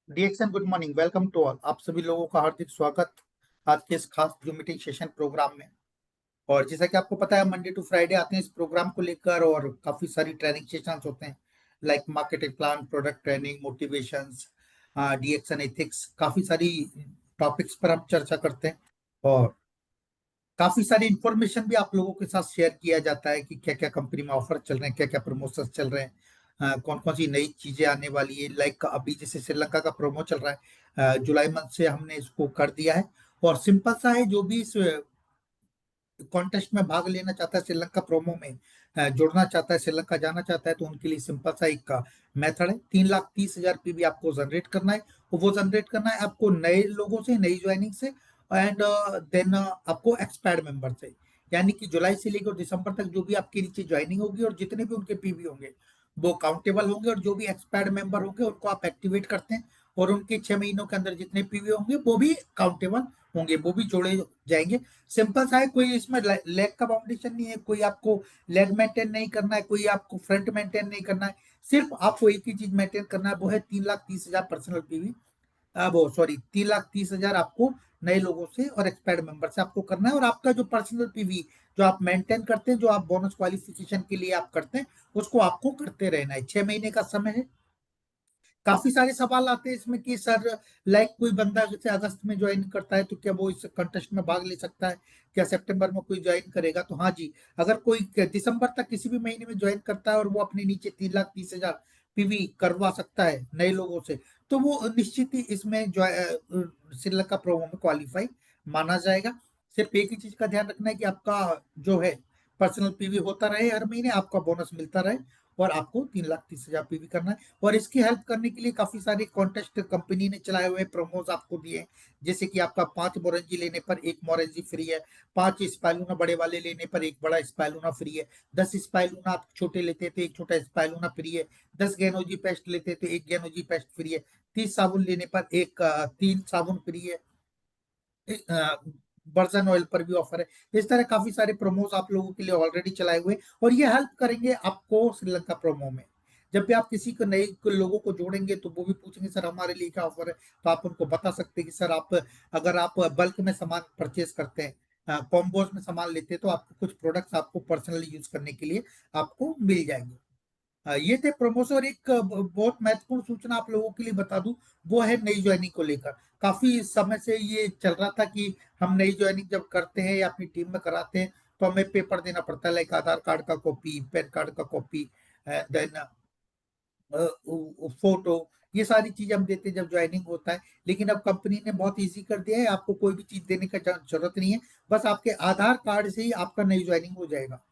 डीएक्सन good morning, welcome to all. आप सभी लोगों का हार्दिक स्वागत आज के इस खास जूम मीटिंग सेशन प्रोग्राम में। और जैसा कि आपको पता है, मंडे टू फ्राइडे आते हैं इस प्रोग्राम को लेकर और काफी सारी ट्रेनिंग सेशंस होते हैं, like marketing plan, product training, motivations, DXN ethics, काफी सारी टॉपिक्स पर हम चर्चा करते हैं। और काफी सारी इंफॉर्मेशन भी आप लोगों के साथ शेयर किया जाता है कि क्या क्या कंपनी में ऑफर चल रहे हैं, क्या क्या प्रमोशन चल रहे हैं, कौन कौन सी नई चीजें आने वाली है। लाइक अभी जैसे श्रीलंका का प्रोमो चल रहा है, जुलाई मंथ से हमने इसको कर दिया है। और सिंपल सा है, जो भी इस कॉन्टेस्ट में भाग लेना चाहता है, श्रीलंका प्रोमो में जुड़ना चाहता है, श्रीलंका जाना चाहता है, तो उनके लिए सिंपल सा एक मेथड है। 3,30,000 पीवी आपको जनरेट करना है। और वो जनरेट करना है आपको नए लोगों से, नई ज्वाइनिंग से, एंड देन आपको एक्सपायर्ड मेंबर से। यानी कि जुलाई से लेकर दिसंबर तक जो भी आपके नीचे ज्वाइनिंग होगी और जितने भी उनके पीवी होंगे वो काउंटेबल होंगे। और जो भी एक्सपायर्ड मेंबर होंगे उनको आप एक्टिवेट करते हैं और उनके 6 महीनों के अंदर जितने पीवी होंगे वो भी काउंटेबल होंगे, वो भी जोड़े जाएंगे। सिंपल सा है, कोई इसमें लेग का बाउंडेशन नहीं है, कोई आपको लेग मेंटेन नहीं करना है, कोई आपको फ्रंट मेंटेन नहीं करना है। सिर्फ आपको एक ही चीज मेंटेन करना है, वो है 3,30,000 पर्सनल पीवी। वो सॉरी 3,30,000 आपको नए लोगों से और एक्सपायर्ड मेंबर से आपको करना है। और आपका जो पर्सनल पीवी जो आप मेंटेन करते हैं, जो आप बोनस क्वालिफिकेशन के लिए आप करते हैं, उसको आपको करते रहना है। 6 महीने का समय है। काफी सारे सवाल आते हैं इसमें कि सर, लाइक कोई बंदा जैसे अगस्त में ज्वाइन करता है तो क्या वो इस कंटेस्ट में भाग ले सकता है? क्या सितंबर में कोई ज्वाइन करेगा? तो हाँ जी, अगर कोई दिसंबर तक किसी भी महीने में ज्वाइन करता है और वो अपने नीचे 3,30,000 पीवी करवा सकता है नए लोगों से, तो वो निश्चित ही इसमें श्रीलंका प्रोमो में क्वालिफाई माना जाएगा। सिर्फ एक ही चीज का ध्यान रखना है कि आपका जो है पर्सनल पीवी होता रहे, हर महीने आपका बोनस मिलता रहे, और आपको 3,30,000 पीवी करना है। और इसकी हेल्प करने के लिए काफी सारे कॉन्टेस्ट कंपनी ने चलाए हुए, प्रोमोज आपको दिए हैं, जैसे कि आपका 5 मोरेंजी लेने पर 1 मोरेंजी फ्री है, 5 स्पाइलूना बड़े वाले लेने पर 1 बड़ा स्पाइलूना फ्री है, 10 स्पाइलूना आप छोटे लेते थे 1 छोटा स्पाइलूना फ्री है, 10 गैनोजी पेस्ट लेते थे 1 गैनोजी पेस्ट फ्री है, 30 साबुन लेने पर 3 साबुन फ्री है, बर्जन ऑयल पर भी ऑफर है। इस तरह काफी सारे प्रोमोज आप लोगों के लिए ऑलरेडी चलाए हुए, और ये हेल्प करेंगे आपको श्रीलंका प्रोमो में। जब भी आप किसी को नए लोगों को जोड़ेंगे तो वो भी पूछेंगे सर हमारे लिए क्या ऑफर है, तो आप उनको बता सकते हैं कि सर आप अगर आप बल्क में सामान परचेज करते हैं, कॉम्बोज में सामान लेते हैं, तो आपको कुछ प्रोडक्ट्स आपको पर्सनली यूज करने के लिए आपको मिल जाएंगे। ये थे प्रोमोशन। और एक बहुत महत्वपूर्ण सूचना आप लोगों के लिए बता दूं, वो है नई ज्वाइनिंग को लेकर। काफी समय से ये चल रहा था कि हम नई ज्वाइनिंग जब करते हैं या अपनी टीम में कराते हैं तो हमें पेपर देना पड़ता है, लाइक आधार कार्ड का कॉपी, पैन कार्ड का कॉपी, देन फोटो, ये सारी चीजें हम देते हैं जब ज्वाइनिंग होता है। लेकिन अब कंपनी ने बहुत इजी कर दिया है, आपको कोई भी चीज देने का जरूरत नहीं है, बस आपके आधार कार्ड से ही आपका नई ज्वाइनिंग हो जाएगा।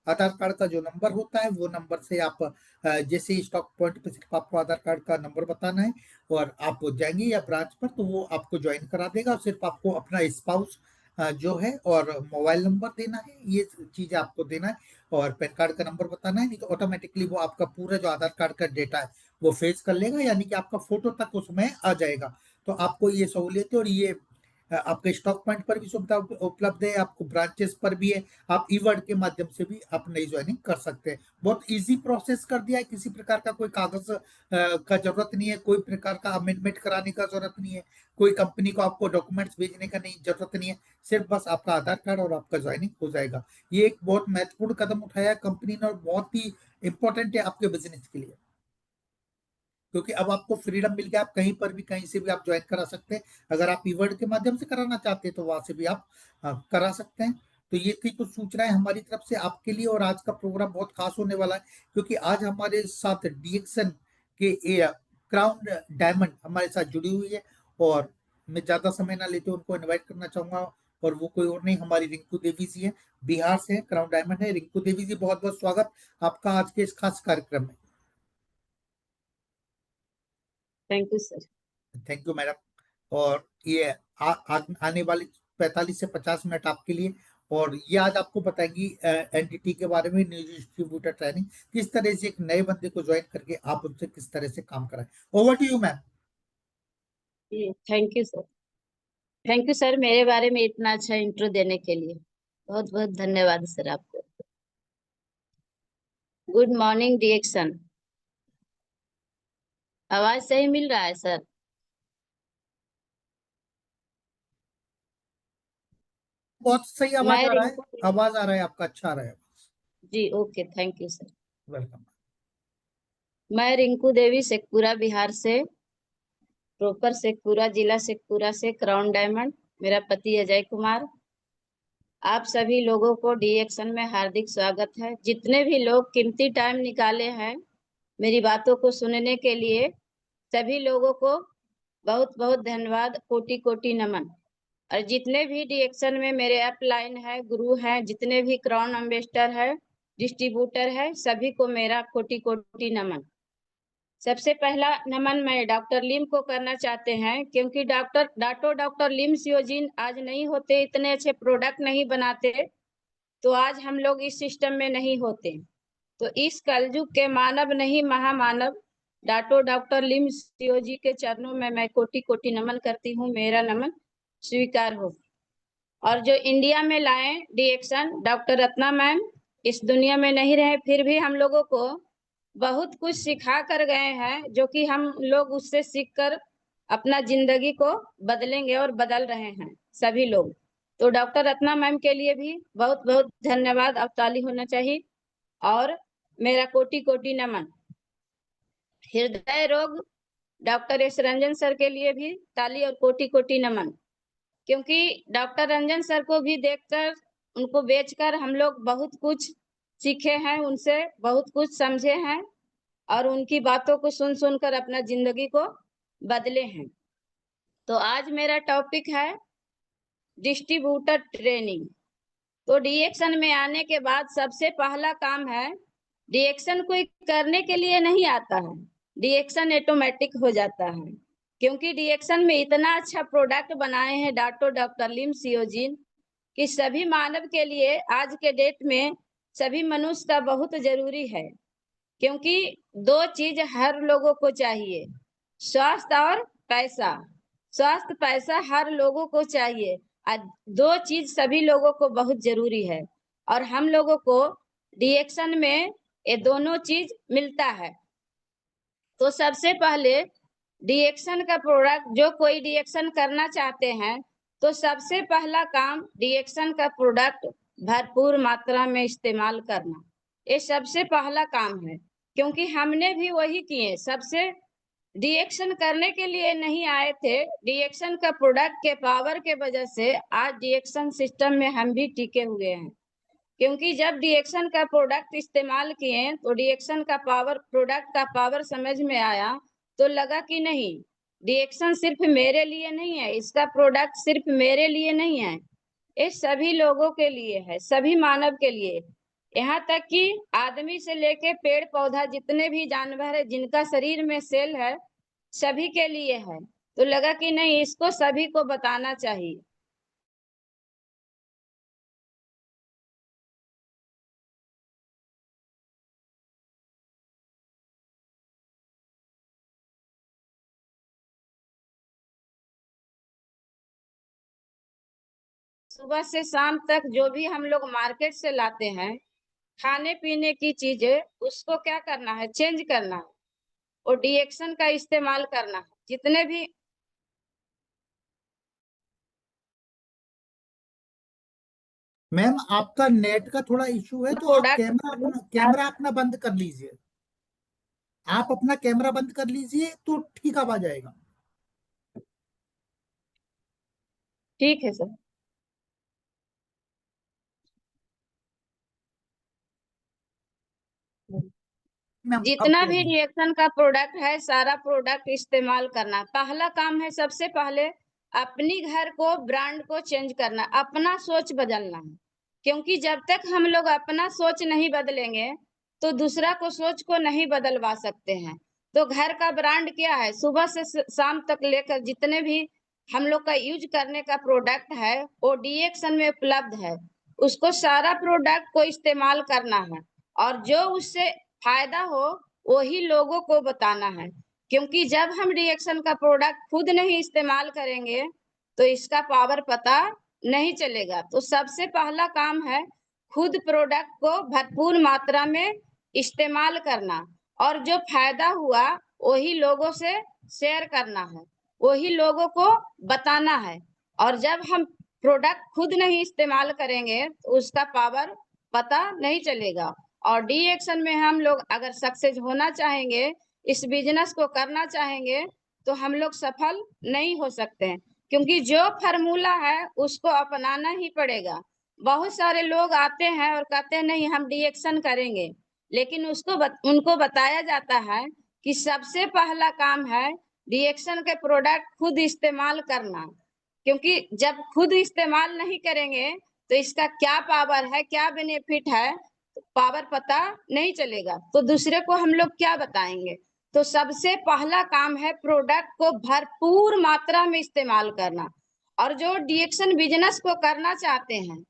आधार कार्ड का जो नंबर होता है वो नंबर से आप जैसे ही स्टॉक पॉइंट पे सिर्फ आपको आधार कार्ड का नंबर बताना है, और आप जाएंगे या ब्रांच पर तो वो आपको ज्वाइन करा देगा, और सिर्फ आपको अपना स्पाउस जो है और मोबाइल नंबर देना है, ये चीजें आपको देना है, और पैन कार्ड का नंबर बताना है, नहीं तो ऑटोमेटिकली वो आपका पूरा जो आधार कार्ड का डेटा है वो फेच कर लेगा, यानी कि आपका फोटो तक उसमें आ जाएगा। तो आपको ये सहूलियत है, और ये आपके स्टॉक पॉइंट पर भी सुविधा उपलब्ध है, आपको ब्रांचेस पर भी है, आप ई वर्ड के माध्यम से भी आप नई ज्वाइनिंग कर सकते हैं। बहुत इजी प्रोसेस कर दिया है, किसी प्रकार का कोई कागज का जरूरत नहीं है, कोई प्रकार का अमेंडमेंट कराने का जरूरत नहीं है, कोई कंपनी को आपको डॉक्यूमेंट्स भेजने का नहीं जरूरत नहीं है, सिर्फ बस आपका आधार कार्ड और आपका ज्वाइनिंग हो जाएगा। ये एक बहुत महत्वपूर्ण कदम उठाया है कंपनी ने, और बहुत ही इंपॉर्टेंट है आपके बिजनेस के लिए, क्योंकि अब आपको फ्रीडम मिल गया, आप कहीं पर भी कहीं से भी आप ज्वाइन करा सकते हैं। अगर आप ईवर्ड के माध्यम से कराना चाहते हैं तो वहां से भी आप करा सकते हैं। तो ये थी कुछ सूचनाएं हमारी तरफ से आपके लिए, और आज का प्रोग्राम बहुत खास होने वाला है, क्योंकि आज हमारे साथ डीएक्सन के क्राउन डायमंड हमारे साथ जुड़ी हुई है, और मैं ज्यादा समय ना लेते उनको इन्वाइट करना चाहूंगा। और वो कोई और नहीं, हमारी रिंकू देवी जी है, बिहार से क्राउन डायमंड है। रिंकू देवी जी, बहुत बहुत स्वागत आपका आज के इस खास कार्यक्रम में। Thank you sir. Thank you madam. और ये आने वाले 45 से 50 मिनट आपके लिए, और ये आज आपको बताएंगी एनडीटी के बारे में, न्यूज डिस्ट्रीब्यूटर ट्रेनिंग, किस तरह से एक नए बंदे को ज्वाइन करके आप उनसे किस तरह से काम कराएं। Over to you ma'am. Thank you sir. Thank you sir, मेरे बारे में इतना अच्छा इंट्रो देने के लिए बहुत बहुत धन्यवाद सर आपको। Good morning DXN. आवाज सही मिल रहा है सर? बहुत सही आवाज मैं आ रहा है, रिंकू। आवाज आ रहा है आपका, अच्छा आ रहा है। जी okay, thank you sir. Welcome. मैं रिंकू देवी शेखपुरा बिहार से, प्रॉपर शेखपुरा जिला शेखपुरा से, क्राउन डायमंड। मेरा पति अजय कुमार। आप सभी लोगों को डीएक्शन में हार्दिक स्वागत है। जितने भी लोग कीमती टाइम निकाले हैं मेरी बातों को सुनने के लिए, सभी लोगों को बहुत बहुत धन्यवाद, कोटि कोटि नमन। और जितने भी डीएक्शन में मेरे अपलाइन है, गुरु हैं, जितने भी क्राउन एम्बेसडर है, डिस्ट्रीब्यूटर है, सभी को मेरा कोटि कोटि नमन। सबसे पहला नमन मैं डॉक्टर लिम को करना चाहते हैं, क्योंकि डॉक्टर लिम सियोजिन आज नहीं होते, इतने अच्छे प्रोडक्ट नहीं बनाते, तो आज हम लोग इस सिस्टम में नहीं होते। तो इस कलयुग के मानव नहीं महामानव डॉक्टर लिम सियोजी के चरणों में मैं कोटि कोटि नमन करती हूँ। मेरा नमन स्वीकार हो। और जो इंडिया में लाए डीएक्शन, डॉक्टर रत्ना मैम इस दुनिया में नहीं रहे, फिर भी हम लोगों को बहुत कुछ सिखा कर गए हैं, जो कि हम लोग उससे सीखकर अपना जिंदगी को बदलेंगे और बदल रहे हैं सभी लोग। तो डॉक्टर रत्ना मैम के लिए भी बहुत बहुत धन्यवाद, अब ताली होना चाहिए। और मेरा कोटि कोटि नमन। हृदय रोग डॉक्टर एस रंजन सर के लिए भी ताली और कोटि कोटि नमन, क्योंकि डॉक्टर रंजन सर को भी देखकर, उनको बेचकर हम लोग बहुत कुछ सीखे हैं, उनसे बहुत कुछ समझे हैं, और उनकी बातों को सुन सुनकर अपना जिंदगी को बदले हैं। तो आज मेरा टॉपिक है डिस्ट्रीब्यूटर ट्रेनिंग। तो डीएक्शन में आने के बाद सबसे पहला काम है, डीएक्शन कोई करने के लिए नहीं आता है, डीएक्शन ऑटोमेटिक हो जाता है। क्योंकि डीएक्शन में इतना अच्छा प्रोडक्ट बनाए हैं डॉक्टर लिम सियोजिन कि सभी मानव के लिए आज के डेट में सभी मनुष्य का बहुत जरूरी है। क्योंकि दो चीज हर लोगों को चाहिए, स्वास्थ्य और पैसा। स्वास्थ्य पैसा हर लोगों को चाहिए, दो चीज सभी लोगों को बहुत जरूरी है। और हम लोगों को डीएक्शन में ये दोनों चीज मिलता है। तो सबसे पहले डीएक्शन का प्रोडक्ट, जो कोई डीएक्शन करना चाहते हैं तो सबसे पहला काम डीएक्शन का प्रोडक्ट भरपूर मात्रा में इस्तेमाल करना, ये सबसे पहला काम है। क्योंकि हमने भी वही किए, सबसे डीएक्शन करने के लिए नहीं आए थे, डीएक्शन का प्रोडक्ट के पावर के वजह से आज डीएक्शन सिस्टम में हम भी टिके हुए हैं। क्योंकि जब डीएक्शन का प्रोडक्ट इस्तेमाल किए तो डीएक्शन का पावर, प्रोडक्ट का पावर समझ में आया, तो लगा कि नहीं, डीएक्शन सिर्फ मेरे लिए नहीं है, इसका प्रोडक्ट सिर्फ मेरे लिए नहीं है, ये सभी लोगों के लिए है, सभी मानव के लिए। यहाँ तक कि आदमी से लेके पेड़ पौधा, जितने भी जानवर है जिनका शरीर में सेल है, सभी के लिए है। तो लगा कि नहीं, इसको सभी को बताना चाहिए। सुबह से शाम तक जो भी हम लोग मार्केट से लाते हैं खाने पीने की चीजें, उसको क्या करना है, चेंज करना है और डीएक्शन का इस्तेमाल करना है। जितने भी मैम आपका नेट का थोड़ा इशू है, तो आप प्रोडक्ट, कैमरा अपना बंद कर लीजिए। आप अपना कैमरा बंद कर लीजिए तो ठीक आवाज आएगा। ठीक है सर। मैम अब जितना भी बोलिए। रिएक्शन का प्रोडक्ट है, सारा प्रोडक्ट इस्तेमाल करना। पहला काम है, सबसे पहले अपनी घर को, ब्रांड को चेंज करना, अपना सोच बदलना है। क्योंकि जब तक हम लोग अपना सोच नहीं बदलेंगे तो दूसरा को सोच को नहीं बदलवा सकते हैं। तो घर का ब्रांड क्या है, सुबह से शाम तक लेकर जितने भी हम लोग का यूज करने का प्रोडक्ट है वो डीएक्शन में उपलब्ध है। उसको सारा प्रोडक्ट को इस्तेमाल करना है और जो उससे फायदा हो वही लोगों को बताना है। क्योंकि जब हम रिएक्शन का प्रोडक्ट खुद नहीं इस्तेमाल करेंगे तो इसका पावर पता नहीं चलेगा। तो सबसे पहला काम है खुद प्रोडक्ट को भरपूर मात्रा में इस्तेमाल करना और जो फायदा हुआ वही लोगों से शेयर करना है, वही लोगों को बताना है। और जब हम प्रोडक्ट खुद नहीं इस्तेमाल करेंगे तो उसका पावर पता नहीं चलेगा। और डी एक्शन में हम लोग अगर सक्सेस होना चाहेंगे, इस बिजनेस को करना चाहेंगे, तो हम लोग सफल नहीं हो सकते हैं। क्योंकि जो फार्मूला है उसको अपनाना ही पड़ेगा। बहुत सारे लोग आते हैं और कहते हैं नहीं हम डी एक्शन करेंगे, लेकिन उनको बताया जाता है कि सबसे पहला काम है डी एक्शन के प्रोडक्ट खुद इस्तेमाल करना। क्योंकि जब खुद इस्तेमाल नहीं करेंगे तो इसका क्या पावर है, क्या बेनिफिट है, पावर पता नहीं चलेगा, तो दूसरे को हम लोग क्या बताएंगे। तो सबसे पहला काम है प्रोडक्ट को भरपूर मात्रा में इस्तेमाल करना। और जो डीएक्शन बिजनेस को करना चाहते हैं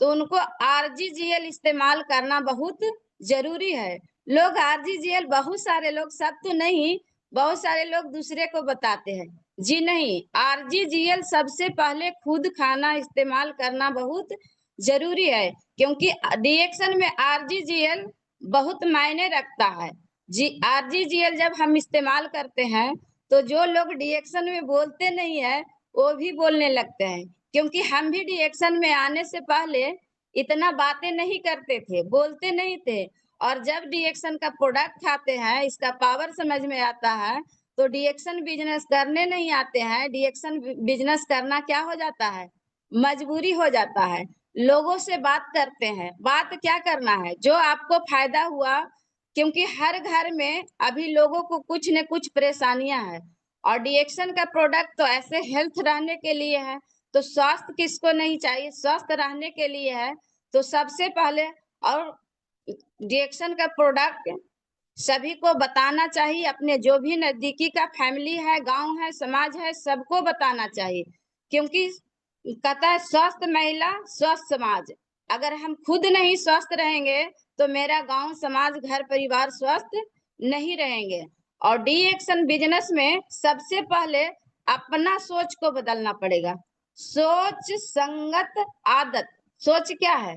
तो उनको आरजीजीएल इस्तेमाल करना बहुत जरूरी है। लोग आरजीजीएल, बहुत सारे लोग, सब तो नहीं, बहुत सारे लोग दूसरे को बताते हैं। जी नहीं, आरजीजीएल सबसे पहले खुद खाना इस्तेमाल करना बहुत जरूरी है। क्योंकि डीएक्शन में आरजीजीएल बहुत मायने रखता है। जी, आरजीजीएल जब हम इस्तेमाल करते हैं तो जो लोग डीएक्शन में बोलते नहीं है वो भी बोलने लगते हैं। क्योंकि हम भी डीएक्शन में आने से पहले इतना बातें नहीं करते थे, बोलते नहीं थे। और जब डीएक्शन का प्रोडक्ट खाते हैं, इसका पावर समझ में आता है, तो डीएक्शन बिजनेस करने नहीं आते हैं, डीएक्शन बिजनेस करना क्या हो जाता है, मजबूरी हो जाता है। लोगों से बात करते हैं, बात क्या करना है, जो आपको फायदा हुआ। क्योंकि हर घर में अभी लोगों को कुछ न कुछ परेशानियां हैं और डीएक्शन का प्रोडक्ट तो ऐसे हेल्थ रहने के लिए है। तो स्वास्थ्य किसको नहीं चाहिए, स्वस्थ रहने के लिए है। तो सबसे पहले और डिएक्शन का प्रोडक्ट सभी को बताना चाहिए, अपने जो भी नजदीकी का फैमिली है, गांव है, समाज है, सबको बताना चाहिए, क्योंकि कहता है स्वस्थ महिला स्वस्थ समाज। अगर हम खुद नहीं स्वस्थ रहेंगे तो मेरा गांव, समाज, घर परिवार स्वस्थ नहीं रहेंगे। और डी एक्शन बिजनेस में सबसे पहले अपना सोच को बदलना पड़ेगा। सोच, संगत, आदत। सोच क्या है?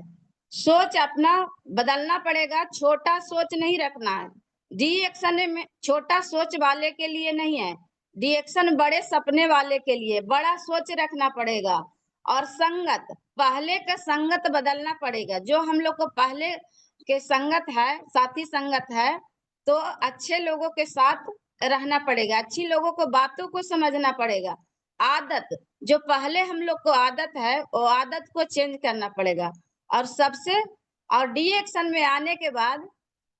सोच अपना बदलना पड़ेगा, छोटा सोच नहीं रखना है। डी एक्शन में छोटा सोच वाले के लिए नहीं है, डी एक्शन बड़े सपने वाले के लिए, बड़ा सोच रखना पड़ेगा। और संगत, पहले का संगत बदलना पड़ेगा। जो हम लोग को पहले के संगत है, साथी संगत है, तो अच्छे लोगों के साथ रहना पड़ेगा, अच्छी लोगों को बातों को समझना पड़ेगा। आदत, जो पहले हम लोग को आदत है वो आदत को चेंज करना पड़ेगा। और सबसे और डी एक्शन में आने के बाद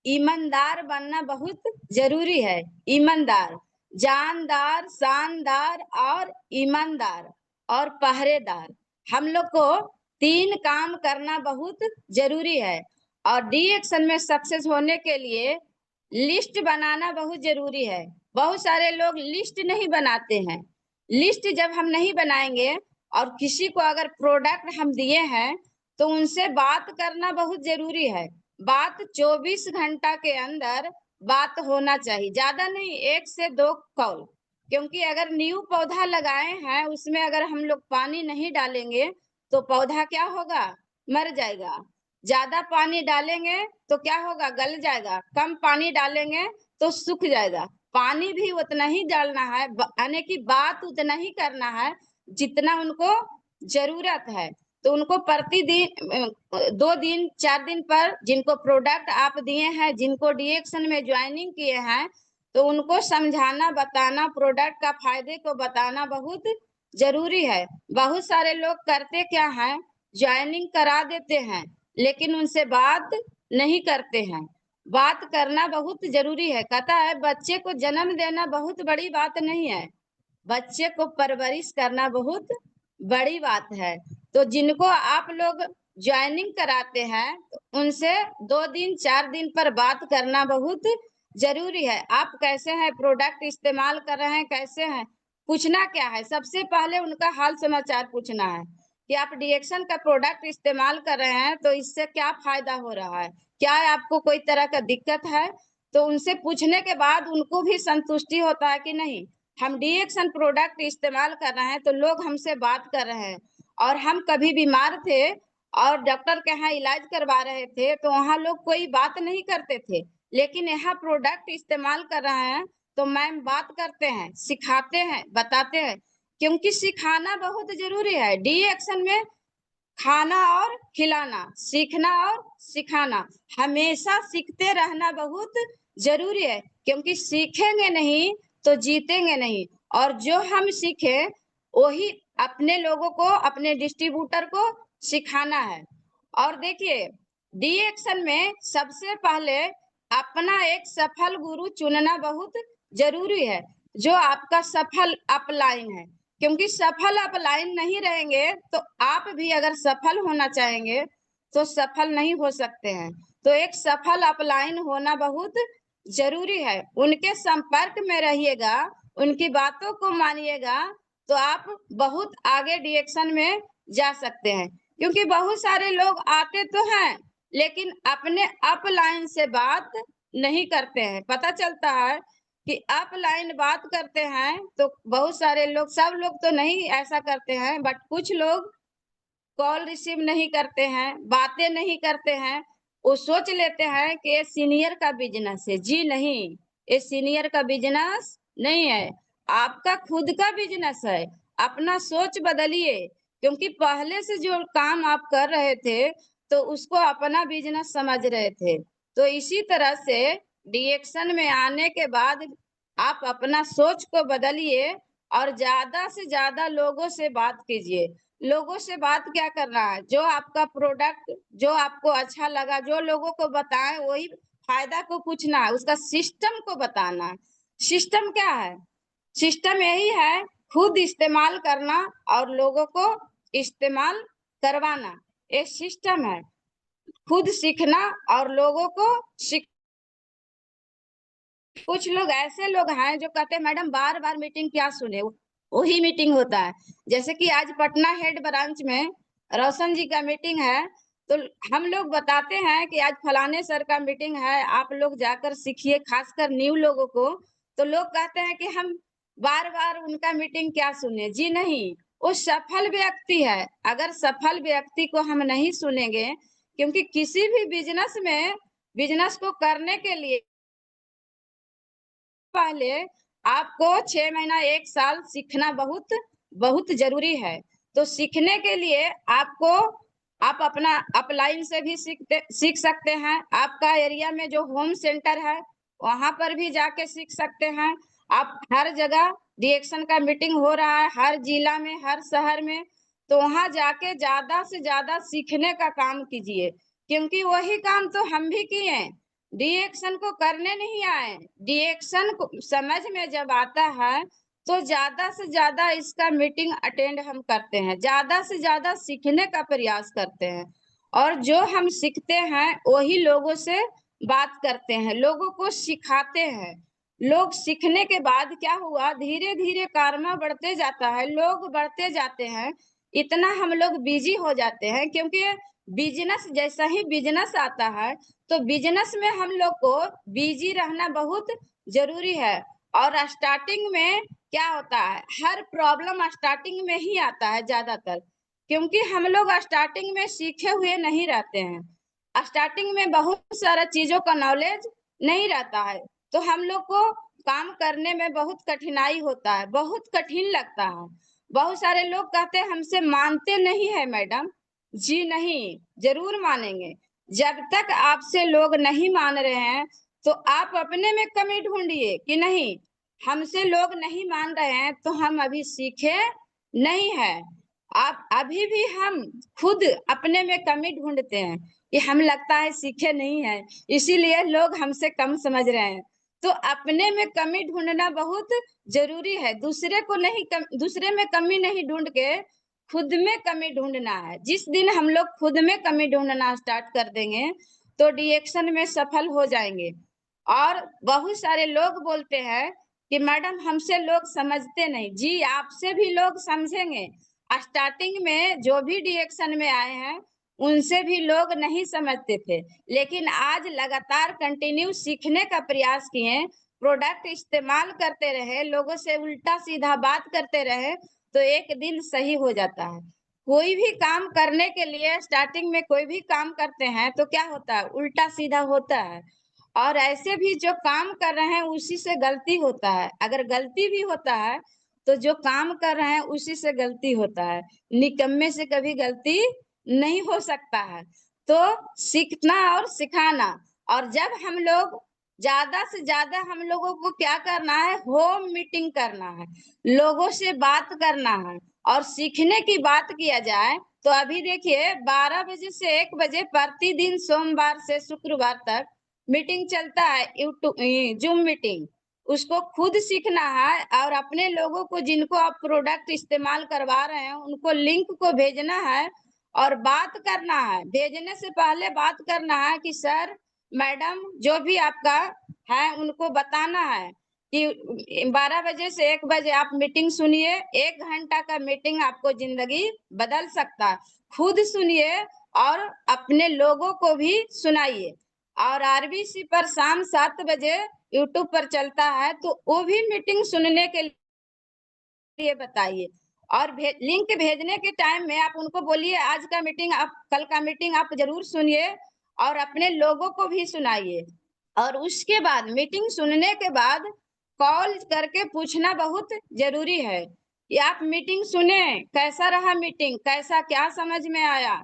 ईमानदार बनना बहुत जरूरी है। ईमानदार, जानदार, शानदार और ईमानदार और पहरेदार, हम लोग को 3 काम करना बहुत जरूरी है। और डी एक्शन में सक्सेस होने के लिए लिस्ट बनाना बहुत जरूरी है। बहुत सारे लोग लिस्ट नहीं बनाते हैं। लिस्ट जब हम नहीं बनाएंगे और किसी को अगर प्रोडक्ट हम दिए हैं तो उनसे बात करना बहुत जरूरी है। बात 24 घंटा के अंदर बात होना चाहिए, ज्यादा नहीं, 1 से 2 कॉल। क्योंकि अगर न्यू पौधा लगाए हैं उसमें अगर हम लोग पानी नहीं डालेंगे तो पौधा क्या होगा? मर जाएगा। ज्यादा पानी डालेंगे तो क्या होगा? गल जाएगा। कम पानी डालेंगे तो सूख जाएगा। पानी भी उतना ही डालना है, यानी कि बात उतना ही करना है जितना उनको जरूरत है। तो उनको प्रतिदिन 2 दिन 4 दिन पर जिनको प्रोडक्ट आप दिए हैं, जिनको डी एक्शन में ज्वाइनिंग किए हैं, तो उनको समझाना, बताना, प्रोडक्ट का फायदे को बताना बहुत जरूरी है। बहुत सारे लोग करते क्या है, ज्वाइनिंग करा देते हैं लेकिन उनसे बात नहीं करते हैं। बात करना बहुत जरूरी है। कहता है बच्चे को जन्म देना बहुत बड़ी बात नहीं है, बच्चे को परवरिश करना बहुत बड़ी बात है। तो जिनको आप लोग ज्वाइनिंग कराते हैं उनसे 2 दिन 4 दिन पर बात करना बहुत जरूरी है। आप कैसे हैं, प्रोडक्ट इस्तेमाल कर रहे हैं, कैसे हैं, पूछना क्या है, सबसे पहले उनका हाल समाचार पूछना है कि आप डी एक्शन का प्रोडक्ट इस्तेमाल कर रहे हैं तो इससे क्या फायदा हो रहा है, क्या आपको कोई तरह का दिक्कत है। तो उनसे पूछने के बाद उनको भी संतुष्टि होता है कि नहीं, हम डी एक्शन प्रोडक्ट इस्तेमाल कर रहे हैं तो लोग हमसे बात कर रहे हैं। और हम कभी बीमार थे और डॉक्टर के यहाँ इलाज करवा रहे थे तो वहाँ लोग कोई बात नहीं करते थे, लेकिन यहाँ प्रोडक्ट इस्तेमाल कर रहे हैं तो मैम बात करते हैं, सिखाते हैं, बताते हैं। क्योंकि सिखाना बहुत जरूरी है। डी एक्शन में खाना और खिलाना, सीखना और सिखाना, हमेशा सीखते रहना बहुत जरूरी है। क्योंकि सीखेंगे नहीं तो जीतेंगे नहीं। और जो हम सीखे वही अपने लोगों को, अपने डिस्ट्रीब्यूटर को सिखाना है। और देखिए डी एक्शन में सबसे पहले अपना एक सफल गुरु चुनना बहुत जरूरी है, जो आपका सफल अपलाइन है। क्योंकि सफल अपलाइन नहीं रहेंगे तो आप भी अगर सफल होना चाहेंगे तो सफल नहीं हो सकते हैं। तो एक सफल अपलाइन होना बहुत जरूरी है। उनके संपर्क में रहिएगा, उनकी बातों को मानिएगा तो आप बहुत आगे डायरेक्शन में जा सकते हैं। क्योंकि बहुत सारे लोग आते तो हैं लेकिन अपने अपलाइन से बात नहीं करते हैं। पता चलता है कि अपलाइन बात करते हैं तो बहुत सारे लोग, सब लोग तो नहीं ऐसा करते हैं, बट कुछ लोग कॉल रिसीव नहीं करते हैं, बातें नहीं करते हैं। वो सोच लेते हैं कि ये सीनियर का बिजनेस है। जी नहीं, ये सीनियर का बिजनेस नहीं है, आपका खुद का बिजनेस है। अपना सोच बदलिए, क्योंकि पहले से जो काम आप कर रहे थे तो उसको अपना बिजनेस समझ रहे थे। तो इसी तरह से डिएक्शन में आने के बाद आप अपना सोच को बदलिए और ज्यादा से ज्यादा लोगों से बात कीजिए। लोगों से बात क्या करना है, जो आपका प्रोडक्ट, जो आपको अच्छा लगा, जो लोगों को बताएं वही फायदा को पूछना है, उसका सिस्टम को बताना है। सिस्टम क्या है? सिस्टम यही है, खुद इस्तेमाल करना और लोगों को इस्तेमाल करवाना, एक सिस्टम है। खुद सीखना और लोगों को कुछ लोग ऐसे लोग हैं जो कहते हैं मैडम बार बार मीटिंग क्या सुने, वही मीटिंग होता है। जैसे कि आज पटना हेड ब्रांच में रोशन जी का मीटिंग है, तो हम लोग बताते हैं कि आज फलाने सर का मीटिंग है, आप लोग जाकर सीखिए, खासकर न्यू लोगों को। तो लोग कहते हैं कि हम बार बार उनका मीटिंग क्या सुने। जी नहीं, वो सफल व्यक्ति है। अगर सफल व्यक्ति को हम नहीं सुनेंगे, क्योंकि किसी भी बिजनेस में बिजनेस को करने के लिए पहले आपको 6 महीना 1 साल सीखना बहुत बहुत जरूरी है। तो सीखने के लिए आपको आप अपना अपलाइन से भी सीख सकते हैं। आपका एरिया में जो होम सेंटर है वहां पर भी जाके सीख सकते हैं। आप हर जगह डिएक्शन का मीटिंग हो रहा है, हर जिला में, हर शहर में, तो वहां जाके ज्यादा से ज्यादा सीखने का काम कीजिए, क्योंकि वही काम तो हम भी किए हैं। डिएक्शन को करने नहीं आए, डिएक्शन को समझ में जब आता है तो ज्यादा से ज्यादा इसका मीटिंग अटेंड हम करते हैं, ज्यादा से ज्यादा सीखने का प्रयास करते हैं, और जो हम सीखते हैं वही लोगों से बात करते हैं, लोगों को सिखाते हैं। लोग सीखने के बाद क्या हुआ, धीरे धीरे कारमा बढ़ते जाता है, लोग बढ़ते जाते हैं, इतना हम लोग बिजी हो जाते हैं। क्योंकि बिजनेस जैसा ही बिजनेस आता है तो बिजनेस में हम लोग को बिजी रहना बहुत जरूरी है। और स्टार्टिंग में क्या होता है, हर प्रॉब्लम स्टार्टिंग में ही आता है ज्यादातर, क्योंकि हम लोग स्टार्टिंग में सीखे हुए नहीं रहते हैं। स्टार्टिंग में बहुत सारा चीजों का नॉलेज नहीं रहता है, तो हम लोग को काम करने में बहुत कठिनाई होता है, बहुत कठिन लगता है। बहुत सारे लोग कहते हैं हमसे मानते नहीं है मैडम। जी नहीं, जरूर मानेंगे। जब तक आपसे लोग नहीं मान रहे हैं तो आप अपने में कमी ढूंढिए कि नहीं, हमसे लोग नहीं मान रहे हैं तो हम अभी सीखे नहीं है। आप अभी भी हम खुद अपने में कमी ढूंढते हैं कि हम लगता है सीखे नहीं है, इसीलिए लोग हमसे कम समझ रहे हैं। तो अपने में कमी ढूंढना बहुत जरूरी है, दूसरे में कमी नहीं ढूंढ के खुद में कमी ढूंढना है। जिस दिन हम लोग खुद में कमी ढूंढना स्टार्ट कर देंगे तो डिएक्शन में सफल हो जाएंगे। और बहुत सारे लोग बोलते हैं कि मैडम हमसे लोग समझते नहीं। जी, आपसे भी लोग समझेंगे। स्टार्टिंग में जो भी डिएक्शन में आए हैं उनसे भी लोग नहीं समझते थे, लेकिन आज लगातार कंटिन्यू सीखने का प्रयास किए, प्रोडक्ट इस्तेमाल करते रहे, लोगों से उल्टा सीधा बात करते रहे, तो एक दिन सही हो जाता है। कोई भी काम करने के लिए स्टार्टिंग में कोई भी काम करते हैं तो क्या होता है, उल्टा सीधा होता है। और ऐसे भी जो काम कर रहे हैं उसी से गलती होता है। अगर गलती भी होता है तो जो काम कर रहे हैं उसी से गलती होता है, निकम्मे से कभी गलती नहीं हो सकता है। तो सीखना और सिखाना, और जब हम लोग ज्यादा से ज्यादा हम लोगों को क्या करना है, होम मीटिंग करना है, लोगों से बात करना है। और सीखने की बात किया जाए तो अभी देखिए 12 बजे से 1 बजे प्रतिदिन सोमवार से शुक्रवार तक मीटिंग चलता है, यूट्यूब जूम मीटिंग। उसको खुद सीखना है और अपने लोगों को जिनको आप प्रोडक्ट इस्तेमाल करवा रहे हैं उनको लिंक को भेजना है और बात करना है। भेजने से पहले बात करना है कि सर मैडम जो भी आपका है उनको बताना है कि 12 बजे से 1 बजे आप मीटिंग सुनिए, 1 घंटा का मीटिंग आपको जिंदगी बदल सकता है। खुद सुनिए और अपने लोगों को भी सुनाइए। और आरबीसी पर शाम 7 बजे यूट्यूब पर चलता है, तो वो भी मीटिंग सुनने के लिए बताइए। और लिंक भेजने के टाइम में आप उनको बोलिए आज का मीटिंग आप, कल का मीटिंग आप जरूर सुनिए और अपने लोगों को भी सुनाइए। और उसके बाद मीटिंग सुनने के बाद कॉल करके पूछना बहुत जरूरी है कि आप मीटिंग सुने, कैसा रहा मीटिंग, कैसा क्या समझ में आया,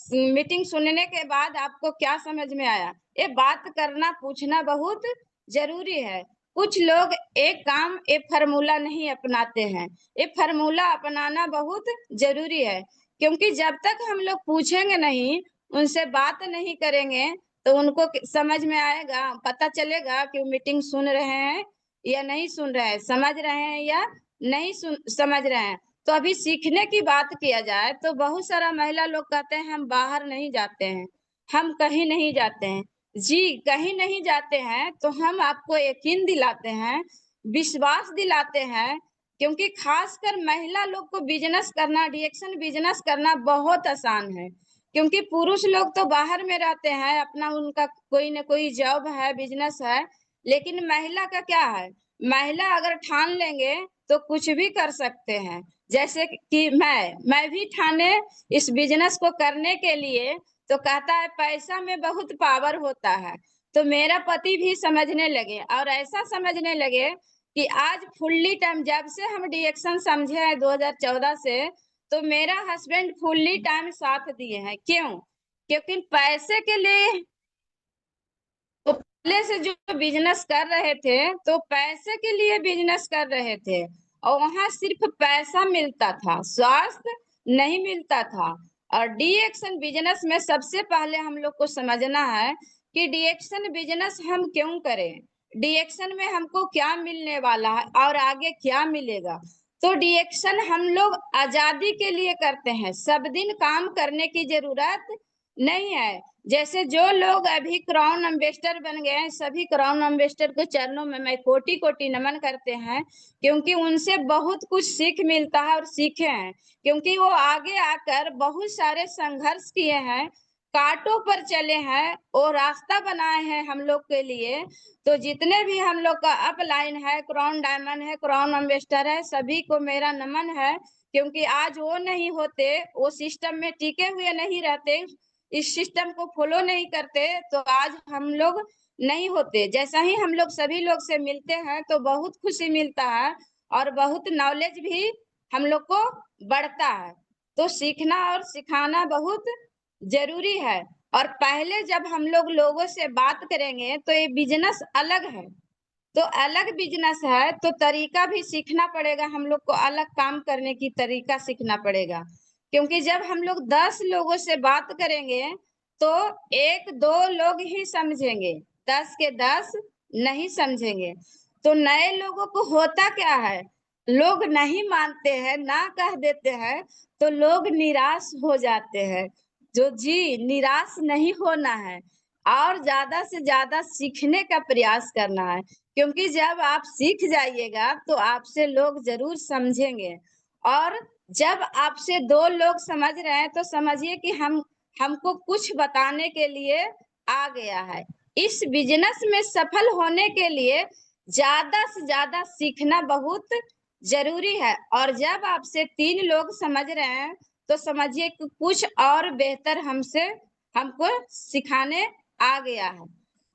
मीटिंग सुनने के बाद आपको क्या समझ में आया। ये बात करना पूछना बहुत जरूरी है। कुछ लोग एक काम एक फार्मूला नहीं अपनाते हैं, ये फार्मूला अपनाना बहुत जरूरी है। क्योंकि जब तक हम लोग पूछेंगे नहीं, उनसे बात नहीं करेंगे, तो उनको समझ में आएगा, पता चलेगा कि वो मीटिंग सुन रहे हैं या नहीं सुन रहे हैं, समझ रहे हैं या नहीं समझ रहे हैं। तो अभी सीखने की बात किया जाए तो बहुत सारा महिला लोग कहते हैं हम बाहर नहीं जाते हैं, हम कहीं नहीं जाते हैं। जी, कहीं नहीं जाते हैं तो हम आपको यकीन दिलाते हैं, विश्वास दिलाते हैं, क्योंकि खासकर महिला लोग को बिज़नेस करना, डिएक्शन बिज़नेस करना बहुत आसान है। क्योंकि पुरुष लोग तो बाहर में रहते हैं, अपना उनका कोई न कोई जॉब है, बिज़नेस है, लेकिन महिला का क्या है, महिला अगर ठान लेंगे तो कुछ भी कर सकते हैं। जैसे कि मैं भी ठाने इस बिज़नेस को करने के लिए, तो कहता है पैसा में बहुत पावर होता है। तो मेरा पति भी समझने लगे और ऐसा समझने लगे कि आज फुल्ली टाइम, जब से हम डिएक्शन समझे हैं 2014 से, तो मेरा हस्बैंड फुल्ली टाइम साथ दिए हैं। क्यों? क्योंकि पैसे के लिए तो पहले से जो बिज़नेस कर रहे थे, तो पैसे के लिए बिज़नेस कर रहे थे और वहाँ सिर्फ पैसा मिलता था, स्वास्थ्य नहीं मिलता था। और डी-एक्शन बिज़नेस में सबसे पहले हम लोग को समझना है कि डी-एक्शन बिज़नेस हम क्यों करें? डी-एक्शन में हमको क्या मिलने वाला है और आगे क्या मिलेगा? तो डी-एक्शन हम लोग आज़ादी के लिए करते हैं, सब दिन काम करने की ज़रूरत नहीं है। जैसे जो लोग अभी क्राउन एम्बेसडर बन गए हैं, सभी क्राउन एम्बेसडर के चरणों में मैं कोटि-कोटि नमन करते हैं, क्योंकि उनसे बहुत कुछ सीख मिलता है और सीखे हैं। क्योंकि वो आगे आकर बहुत सारे संघर्ष किए हैं, काँटों पर चले हैं और रास्ता बनाए हैं हम लोग के लिए। तो जितने भी हम लोग का अपलाइन है, क्राउन डायमंड है, क्राउन एम्बेसडर है, सभी को मेरा नमन है, क्योंकि आज वो नहीं होते, वो सिस्टम में टिके हुए नहीं रहते, इस सिस्टम को फॉलो नहीं करते, तो आज हम लोग नहीं होते। जैसा ही हम लोग सभी लोग से मिलते हैं तो बहुत खुशी मिलता है और बहुत नॉलेज भी हम लोग को बढ़ता है। तो सीखना और सिखाना बहुत ज़रूरी है। और पहले जब हम लोग लोगों से बात करेंगे तो ये बिज़नेस अलग है। तो अलग बिज़नेस है, तो तरीका भी सीखना पड़ेगा, हम लोग को अलग काम करने की तरीका सीखना पड़ेगा। क्योंकि जब हम लोग 10 लोगों से बात करेंगे, तो 1-2 लोग ही समझेंगे, 10 के 10 नहीं समझेंगे। तो नए लोगों को होता क्या है, लोग नहीं मानते हैं, ना कह देते हैं, तो लोग निराश हो जाते हैं। निराश नहीं होना है और ज़्यादा से ज़्यादा सीखने का प्रयास करना है। क्योंकि जब आप सीख जाइएगा तो आपसे लोग ज़रूर समझेंगे और जब आपसे 2 लोग समझ रहे हैं तो समझिए कि हम हमको कुछ बताने के लिए आ गया है। इस बिज़नेस में सफल होने के लिए ज़्यादा से ज़्यादा सीखना बहुत ज़रूरी है और जब आपसे 3 लोग समझ रहे हैं, तो समझिए कि कुछ और बेहतर हमको सिखाने आ गया है।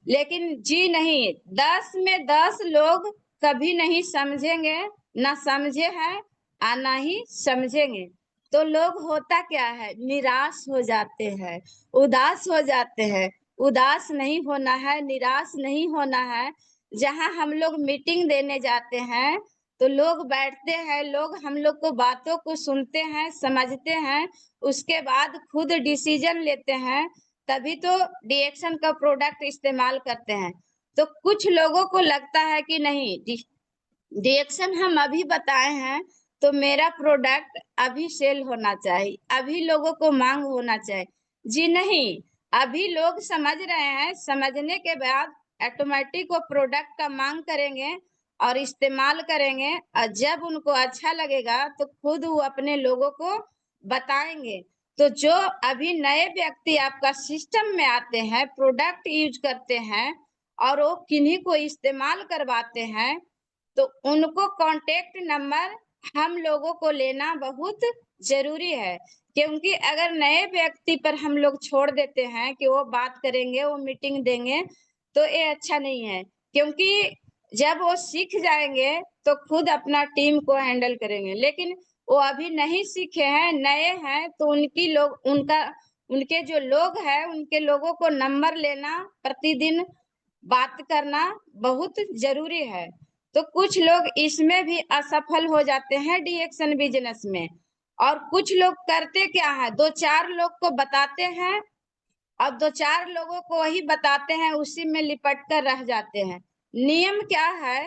लेकिन जी नहीं, 10 में 10 लोग कभी नहीं समझेंगे, ना समझे हैं ना ही समझेंगे। तो लोग होता क्या है, निराश हो जाते हैं, उदास हो जाते हैं। उदास नहीं होना है, निराश नहीं होना है। जहाँ हम लोग मीटिंग देने जाते हैं, तो लोग बैठते हैं, लोग हम लोग को बातों को सुनते हैं, समझते हैं, उसके बाद खुद डिसीज़न लेते हैं, तभी तो डी-एक्शन का प्रोडक्ट इस्तेमाल करते हैं। तो कुछ लोगों को लगता है कि नहीं, डी-एक्शन हम अभी बताए हैं, तो मेरा प्रोडक्ट अभी सेल होना चाहिए, अभी लोगों को माँग होना चाहिए। जी नहीं, अभी लोग समझ रहे हैं, समझने के बाद ऑटोमैटिक वो प्रोडक्ट का माँग करेंगे और इस्तेमाल करेंगे और जब उनको अच्छा लगेगा, तो खुद वो अपने लोगों को बताएँगे। तो जो अभी नए व्यक्ति आपका सिस्टम में आते हैं, प्रोडक्ट यूज़ करते हैं और वो किन्हीं को इस्तेमाल करवाते हैं, तो उनको कॉन्टैक्ट नंबर हम लोगों को लेना बहुत ज़रूरी है। क्योंकि अगर नए व्यक्ति पर हम लोग छोड़ देते हैं कि वो बात करेंगे, वो मीटिंग देंगे, तो ये अच्छा नहीं है। क्योंकि जब वो सीख जाएँगे, तो खुद अपना टीम को हैंडल करेंगे। लेकिन वो अभी नहीं सीखे हैं, नए हैं, तो उनके जो लोग हैं, उनके लोगों को नंबर लेना, प्रतिदिन बात करना बहुत ज़रूरी है। तो कुछ लोग इसमें भी असफल हो जाते हैं डी-एक्शन बिज़नेस में और कुछ लोग करते क्या है, 2-4 लोग को बताते हैं और 2-4 लोगों को वही बताते हैं, उसी में लिपट कर रह जाते हैं। नियम क्या है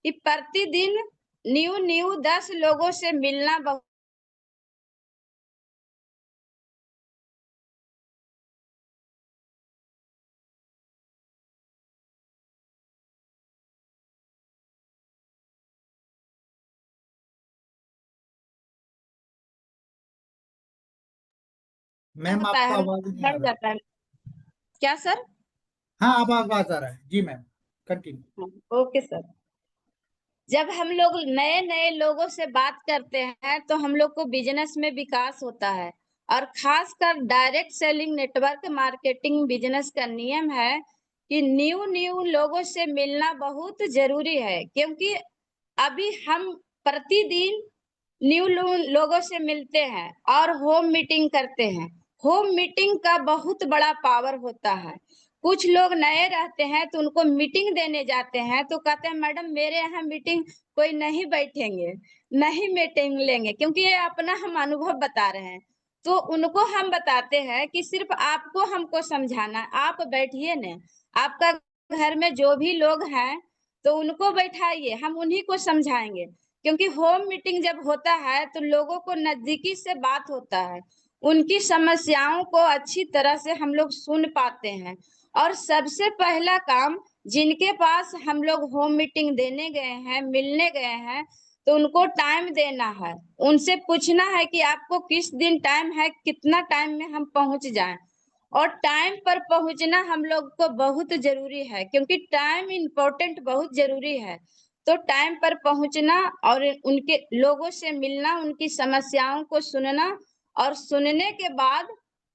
कि प्रतिदिन न्यू-न्यू 10 लोगों से मिलना बहुत मैम होता है, आपका हम आवाज नहीं आ बढ़ रहा है। जाता है। क्या सर? हाँ अब आवाज आ रहा है जी मैम, कंटिन्यू। हाँ, ओके सर। जब हम लोग नए नए लोगों से बात करते हैं तो हम लोग को बिजनेस में विकास होता है। और खासकर direct selling network marketing business का नियम है कि न्यू न्यू लोगों से मिलना बहुत जरूरी है, क्योंकि अभी हम प्रतिदिन न्यू लोगों से मिलते हैं और होम मीटिंग करते हैं। होम मीटिंग का बहुत बड़ा पावर होता है। कुछ लोग नए रहते हैं तो उनको मीटिंग देने जाते हैं तो कहते हैं मैडम मेरे यहाँ मीटिंग कोई नहीं बैठेंगे, नहीं मीटिंग लेंगे, क्योंकि ये अपना हम अनुभव बता रहे हैं। तो उनको हम बताते हैं कि सिर्फ आपको हमको समझाना है, आप बैठिए न। आपका घर में जो भी लोग हैं तो उनको बैठाइए, हम उन्हीं को समझाएंगे। क्योंकि होम मीटिंग जब होता है तो लोगों को नजदीकी से बात होता है, उनकी समस्याओं को अच्छी तरह से हम लोग सुन पाते हैं। और सबसे पहला काम, जिनके पास हम लोग होम मीटिंग देने गए हैं, मिलने गए हैं, तो उनको टाइम देना है। उनसे पूछना है कि आपको किस दिन टाइम है, कितना टाइम में हम पहुंच जाएं। और टाइम पर पहुंचना हम लोग को बहुत जरूरी है, क्योंकि टाइम इम्पोर्टेंट बहुत जरूरी है। तो टाइम पर पहुंचना और उनके लोगों से मिलना, उनकी समस्याओं को सुनना और सुनने के बाद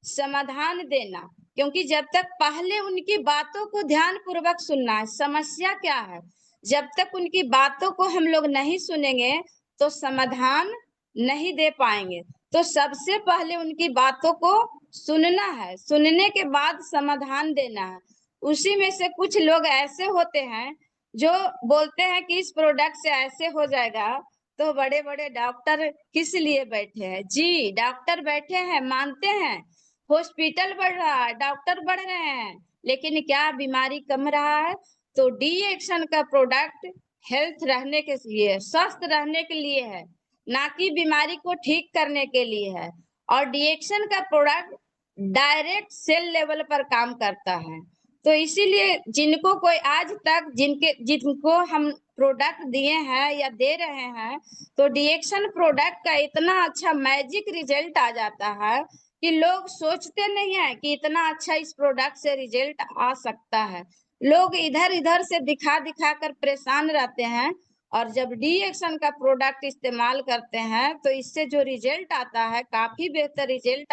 समाधान देना। क्योंकि जब तक पहले उनकी बातों को ध्यान पूर्वक सुनना है, समस्या क्या है, जब तक उनकी बातों को हम लोग नहीं सुनेंगे तो समाधान नहीं दे पाएंगे। तो सबसे पहले उनकी बातों को सुनना है, सुनने के बाद समाधान देना है। उसी में से कुछ लोग ऐसे होते हैं जो बोलते हैं कि इस प्रोडक्ट से ऐसे हो जाएगा। तो बड़े बड़े डॉक्टर किस लिए बैठे हैं? जी, डॉक्टर बैठे हैं, मानते हैं। हॉस्पिटल बढ़ रहा है, डॉक्टर बढ़ रहे हैं, लेकिन क्या बीमारी कम रहा है? तो डी एक्शन का प्रोडक्ट हेल्थ रहने के लिए, स्वस्थ रहने के लिए है, ना कि बीमारी को ठीक करने के लिए है। और डी एक्शन का प्रोडक्ट डायरेक्ट सेल लेवल पर काम करता है। तो इसीलिए जिनको कोई आज तक जिनको हम प्रोडक्ट दिए हैं या दे रहे हैं, तो डीएक्शन प्रोडक्ट का इतना अच्छा मैजिक रिजल्ट आ जाता है कि लोग सोचते नहीं है कि इतना अच्छा इस प्रोडक्ट से रिजल्ट आ सकता है। लोग इधर इधर से दिखा दिखा कर परेशान रहते हैं, और जब डी एक्शन का प्रोडक्ट इस्तेमाल करते हैं तो इससे जो रिजल्ट आता है, काफी बेहतर रिजल्ट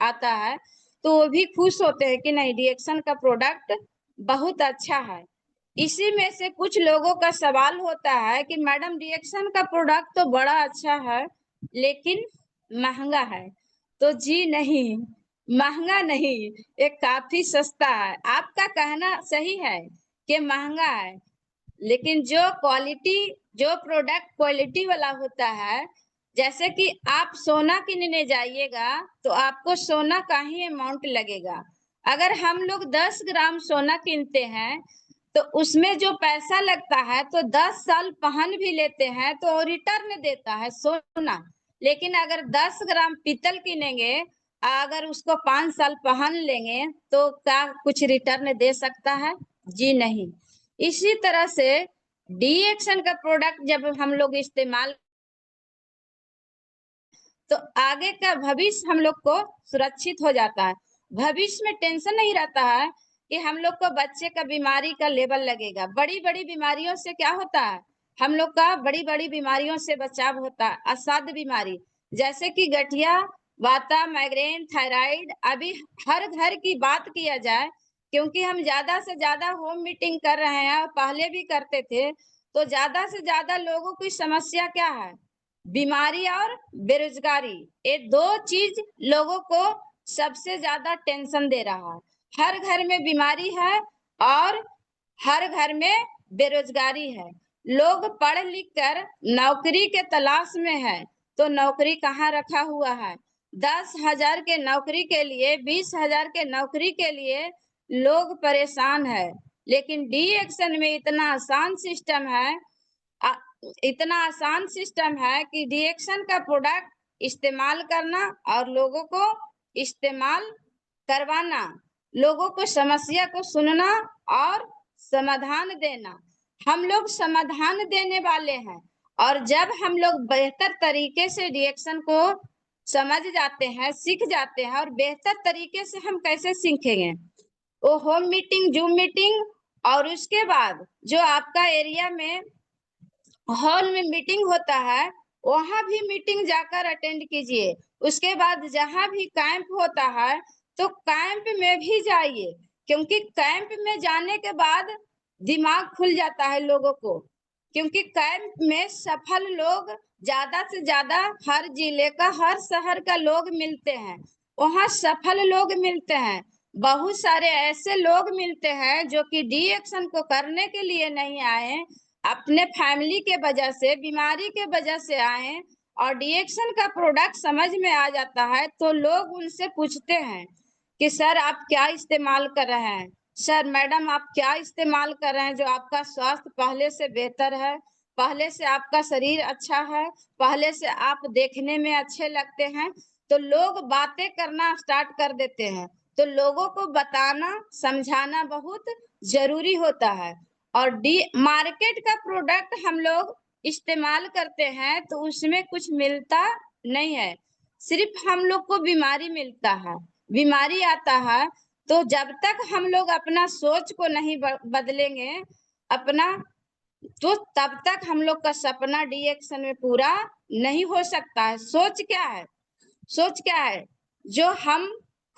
आता है। तो वो भी खुश होते हैं कि नहीं, डी एक्शन का प्रोडक्ट बहुत अच्छा है। इसी में से कुछ लोगों का सवाल होता है कि मैडम डी एक्शन का प्रोडक्ट तो बड़ा अच्छा है लेकिन महंगा है। तो जी नहीं, महंगा नहीं, ये काफी सस्ता है। आपका कहना सही है कि महंगा है, लेकिन जो प्रोडक्ट क्वालिटी वाला होता है, जैसे कि आप सोना किनने जाइएगा तो आपको सोना का ही अमाउंट लगेगा। अगर हम लोग 10 ग्राम सोना किनते हैं तो उसमें जो पैसा लगता है, तो 10 साल पहन भी लेते हैं तो रिटर्न देता है सोना। लेकिन अगर 10 ग्राम पीतल किनेंगे, अगर उसको 5 साल पहन लेंगे तो क्या कुछ रिटर्न दे सकता है? जी नहीं। इसी तरह से डी एक्शन का प्रोडक्ट जब हम लोग इस्तेमाल, तो आगे का भविष्य हम लोग को सुरक्षित हो जाता है। भविष्य में टेंशन नहीं रहता है कि हम लोग को बच्चे का बीमारी का लेवल लगेगा। बड़ी बड़ी बीमारियों से क्या होता है, हम लोग का बड़ी बड़ी बीमारियों से बचाव होता है। असाध्य बीमारी जैसे कि गठिया, वाता, माइग्रेन, थायराइड, अभी हर घर की बात किया जाए, क्योंकि हम ज्यादा से ज्यादा होम मीटिंग कर रहे हैं और पहले भी करते थे, तो ज्यादा से ज्यादा लोगों की समस्या क्या है? बीमारी और बेरोजगारी। ये दो चीज लोगों को सबसे ज्यादा टेंशन दे रहा है। हर घर में बीमारी है और हर घर में बेरोजगारी है। लोग पढ़ लिख कर नौकरी के तलाश में है, तो नौकरी कहाँ रखा हुआ है? 10,000 के नौकरी के लिए, 20,000 के नौकरी के लिए लोग परेशान है। लेकिन डी एक्शन में इतना आसान सिस्टम है कि डी एक्शन का प्रोडक्ट इस्तेमाल करना और लोगों को इस्तेमाल करवाना, लोगों को समस्या को सुनना और समाधान देना। हम लोग समाधान देने वाले हैं, और जब हम लोग बेहतर तरीके से डी एक्शन को समझ जाते हैं, सीख जाते हैं, और बेहतर तरीके से हम कैसे सीखेंगे? वो होम मीटिंग, जूम मीटिंग, और उसके बाद जो आपका एरिया में हॉल में मीटिंग होता है, वहां भी मीटिंग जाकर अटेंड कीजिए। उसके बाद जहां भी कैंप होता है, तो कैंप में भी जाइए, क्योंकि कैंप में जाने के बाद दिमाग खुल जाता है लोगों को। क्योंकि कैंप में सफल लोग ज्यादा से ज्यादा हर जिले का, हर शहर का लोग मिलते हैं। वहाँ सफल लोग मिलते हैं। बहुत सारे ऐसे लोग मिलते हैं जो कि डी एक्शन को करने के लिए नहीं आए, अपने फैमिली के वजह से, बीमारी के वजह से आए, और डीएक्शन का प्रोडक्ट समझ में आ जाता है तो लोग उनसे पूछते हैं कि सर आप क्या इस्तेमाल कर रहे हैं, सर मैडम आप क्या इस्तेमाल कर रहे हैं जो आपका स्वास्थ्य पहले से बेहतर है, पहले से आपका शरीर अच्छा है, पहले से आप देखने में अच्छे लगते हैं। तो लोग बातें करना स्टार्ट कर देते हैं। तो लोगों को बताना, समझाना बहुत जरूरी होता है। और डी मार्केट का प्रोडक्ट हम लोग इस्तेमाल करते हैं तो उसमें कुछ मिलता नहीं है, सिर्फ हम लोग को बीमारी मिलता है, बीमारी आता है। तो जब तक हम लोग अपना सोच को नहीं बदलेंगे अपना, तो तब तक हम लोग का सपना डी एक्शन में पूरा नहीं हो सकता है। सोच क्या है? सोच क्या है? जो हम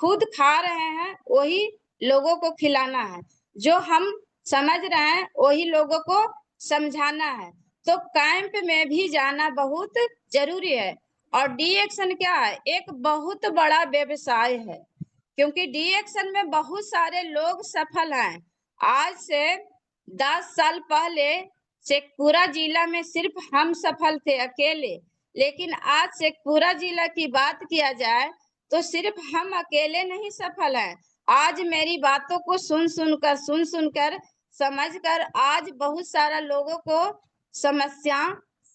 खुद खा रहे हैं वही लोगों को खिलाना है, जो हम समझ रहे हैं वही लोगों को समझाना है। तो कैंप में भी जाना बहुत जरूरी है। और डी एक्शन क्या है? एक बहुत बड़ा व्यवसाय है, क्योंकि डी एक्शन में बहुत सारे लोग सफल हैं। आज से 10 साल पहले शेखपुरा जिला में सिर्फ हम सफल थे अकेले, लेकिन आज शेखपुरा जिला की बात किया जाए तो सिर्फ हम अकेले नहीं सफल हैं। आज मेरी बातों को सुन सुनकर समझकर आज बहुत सारा लोगों को समस्या,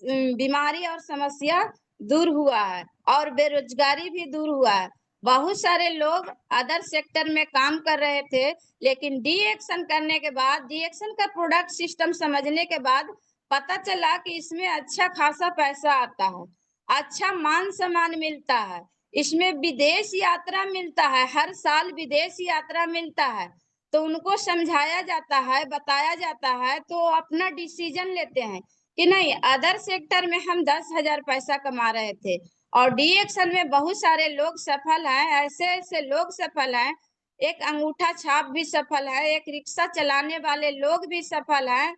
बीमारी और समस्या दूर हुआ है, और बेरोजगारी भी दूर हुआ है। बहुत सारे लोग अदर सेक्टर में काम कर रहे थे, लेकिन डी एक्शन करने के बाद, डी एक्शन का प्रोडक्ट सिस्टम समझने के बाद पता चला कि इसमें अच्छा खासा पैसा आता है, अच्छा मान सम्मान मिलता है, इसमें विदेश यात्रा मिलता है, हर साल विदेश यात्रा मिलता है। तो उनको समझाया जाता है, बताया जाता है, तो अपना डिसीजन लेते हैं कि नहीं, अदर सेक्टर में हम 10,000 पैसा कमा रहे थे और डी एक्शन में बहुत सारे लोग सफल हैं, ऐसे ऐसे लोग सफल हैं, एक अंगूठा छाप भी सफल है, एक रिक्शा चलाने वाले लोग भी सफल हैं,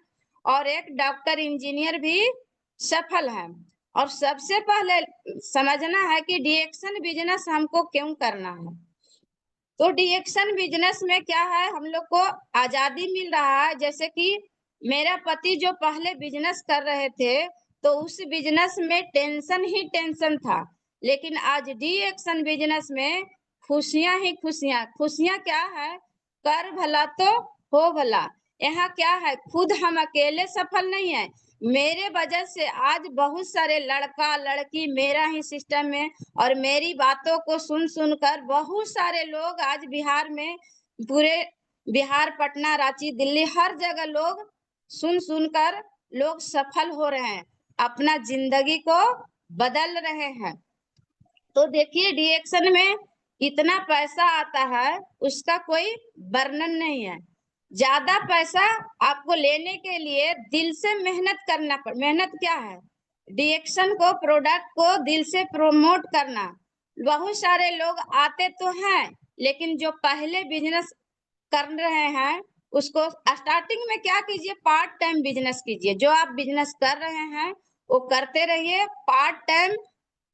और एक डॉक्टर इंजीनियर भी सफल है। और सबसे पहले समझना है कि डी एक्शन बिजनेस हमको क्यों करना है। तो डी एक्शन बिजनेस में क्या है, हम लोग को आजादी मिल रहा है। जैसे कि मेरा पति जो पहले बिजनेस कर रहे थे, तो उस बिजनेस में टेंशन ही टेंशन था, लेकिन आज डी एक्शन बिजनेस में खुशियां ही खुशियां। खुशियां क्या है? कर भला तो हो भला। यहाँ क्या है, खुद हम अकेले सफल नहीं है, मेरे वजह से आज बहुत सारे लड़का लड़की मेरा ही सिस्टम में, और मेरी बातों को सुन सुनकर बहुत सारे लोग आज बिहार में, पूरे बिहार, पटना, रांची, दिल्ली, हर जगह लोग सुन सुनकर लोग सफल हो रहे हैं, अपना जिंदगी को बदल रहे हैं। तो देखिए डी एक्शन में इतना पैसा आता है, उसका कोई वर्णन नहीं है। ज्यादा पैसा आपको लेने के लिए दिल से मेहनत करना पड़। मेहनत क्या है? डी एक्शन को, प्रोडक्ट को दिल से प्रमोट करना। बहुत सारे लोग आते तो हैं, लेकिन जो पहले बिजनेस कर रहे हैं उसको स्टार्टिंग में क्या कीजिए, पार्ट टाइम बिजनेस कीजिए। जो आप बिजनेस कर रहे हैं वो करते रहिए, पार्ट टाइम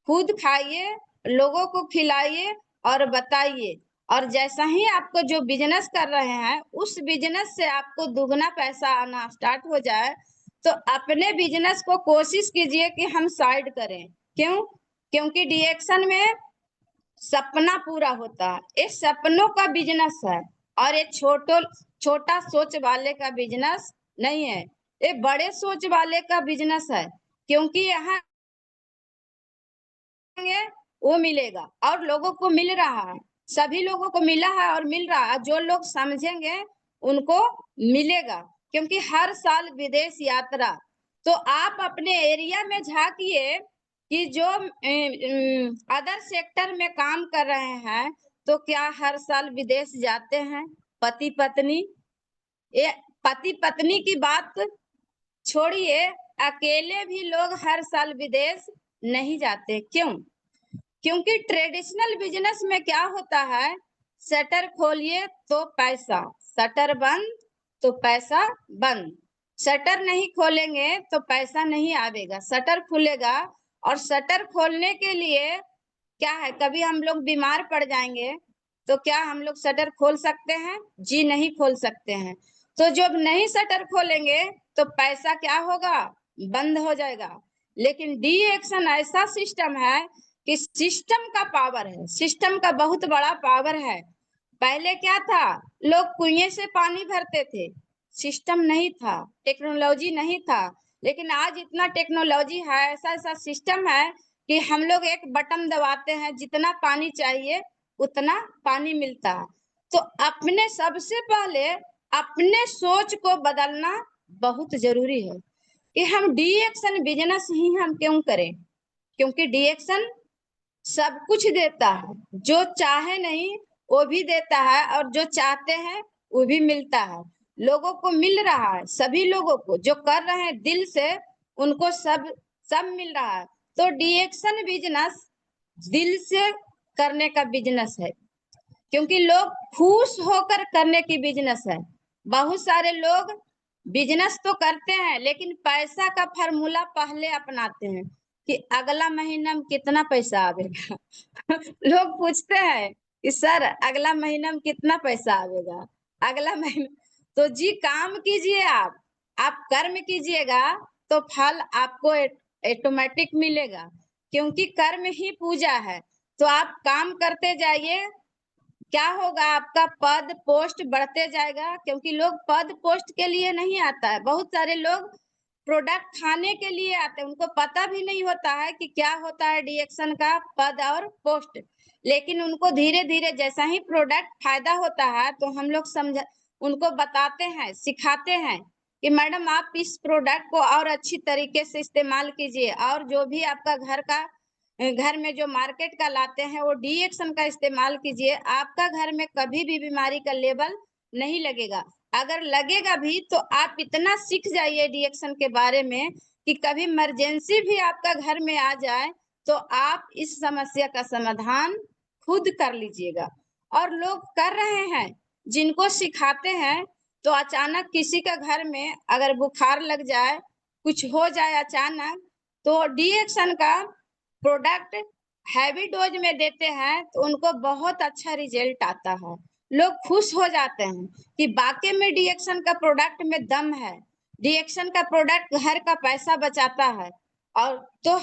खुद खाइए, लोगों को खिलाइए और बताइए। और जैसा ही आपको जो बिजनेस कर रहे हैं उस बिजनेस से आपको दुगना पैसा आना स्टार्ट हो जाए, तो अपने बिजनेस को कोशिश कीजिए कि हम साइड करें। क्यों? क्योंकि डी एक्शन में सपना पूरा होता है, ये सपनों का बिजनेस है, और ये छोटा सोच वाले का बिजनेस नहीं है, ये बड़े सोच वाले का बिजनेस है। क्योंकि यहाँ वो मिलेगा, और लोगों को मिल रहा है, सभी लोगों को मिला है और मिल रहा है। जो लोग समझेंगे उनको मिलेगा, क्योंकि हर साल विदेश यात्रा। तो आप अपने एरिया में झांकिए कि जो अदर सेक्टर में काम कर रहे हैं तो क्या हर साल विदेश जाते हैं पति पत्नी? ये पति पत्नी की बात छोड़िए, अकेले भी लोग हर साल विदेश नहीं जाते। क्यों? क्योंकि ट्रेडिशनल बिजनेस में क्या होता है, शटर खोलिए तो पैसा, शटर बंद तो पैसा बंद। शटर नहीं खोलेंगे तो पैसा नहीं आवेगा, शटर खुलेगा। और शटर खोलने के लिए क्या है, कभी हम लोग बीमार पड़ जाएंगे तो क्या हम लोग शटर खोल सकते हैं? जी नहीं खोल सकते हैं। तो जब नहीं शटर खोलेंगे तो पैसा क्या होगा, बंद हो जाएगा। लेकिन डी एक्शन ऐसा सिस्टम है कि सिस्टम का पावर है, सिस्टम का बहुत बड़ा पावर है। पहले क्या था, लोग कुएं से पानी भरते थे, सिस्टम नहीं था, टेक्नोलॉजी नहीं था। लेकिन आज इतना टेक्नोलॉजी है, ऐसा ऐसा सिस्टम है कि हम लोग एक बटन दबाते हैं, जितना पानी चाहिए उतना पानी मिलता है। तो अपने सबसे पहले अपने सोच को बदलना बहुत जरूरी है कि हम डी एक्शन बिजनेस ही हम क्यों करें। क्योंकि डी एक्शन सब कुछ देता है, जो चाहे नहीं वो भी देता है, और जो चाहते हैं वो भी मिलता है। लोगों को मिल रहा है, सभी लोगों को जो कर रहे हैं दिल से उनको सब सब मिल रहा है। तो डी एक्शन बिजनेस दिल से करने का बिजनेस है, क्योंकि लोग खुश होकर करने की बिजनेस है। बहुत सारे लोग बिजनेस तो करते हैं लेकिन पैसा का फार्मूला पहले अपनाते हैं कि अगला महीना में कितना पैसा आवेगा। लोग पूछते हैं कि सर अगला महीना में कितना पैसा आवेगा, अगला महीना। तो जी काम कीजिए, आप कर्म कीजिएगा तो फल आपको ऑटोमेटिक मिलेगा, क्योंकि कर्म ही पूजा है। तो आप काम करते जाइए, क्या होगा, आपका पद पोस्ट बढ़ते जाएगा। क्योंकि लोग पद पोस्ट के लिए नहीं आता है, बहुत सारे लोग प्रोडक्ट खाने के लिए आते हैं, उनको पता भी नहीं होता है कि क्या होता है डीएक्शन का पद और पोस्ट। लेकिन उनको धीरे धीरे जैसा ही प्रोडक्ट फायदा होता है तो हम लोग समझ उनको बताते हैं, सिखाते हैं कि मैडम आप इस प्रोडक्ट को और अच्छी तरीके से इस्तेमाल कीजिए, और जो भी आपका घर में जो मार्केट का लाते हैं वो डी एक्शन का इस्तेमाल कीजिए। आपका घर में कभी भी बीमारी का लेवल नहीं लगेगा। अगर लगेगा भी तो आप इतना सीख जाइए डी एक्शन के बारे में कि कभी इमरजेंसी भी आपका घर में आ जाए तो आप इस समस्या का समाधान खुद कर लीजिएगा। और लोग कर रहे हैं, जिनको सिखाते हैं तो अचानक किसी का घर में अगर बुखार लग जाए, कुछ हो जाए अचानक, तो डी एक्शन का प्रोडक्ट हैवी डोज में देते हैं तो उनको बहुत अच्छा रिजल्ट आता है। लोग खुश हो जाते हैं कि वाकई में डी एक्शन का प्रोडक्ट में दम है, डी एक्शन का प्रोडक्ट घर का पैसा बचाता है। और तो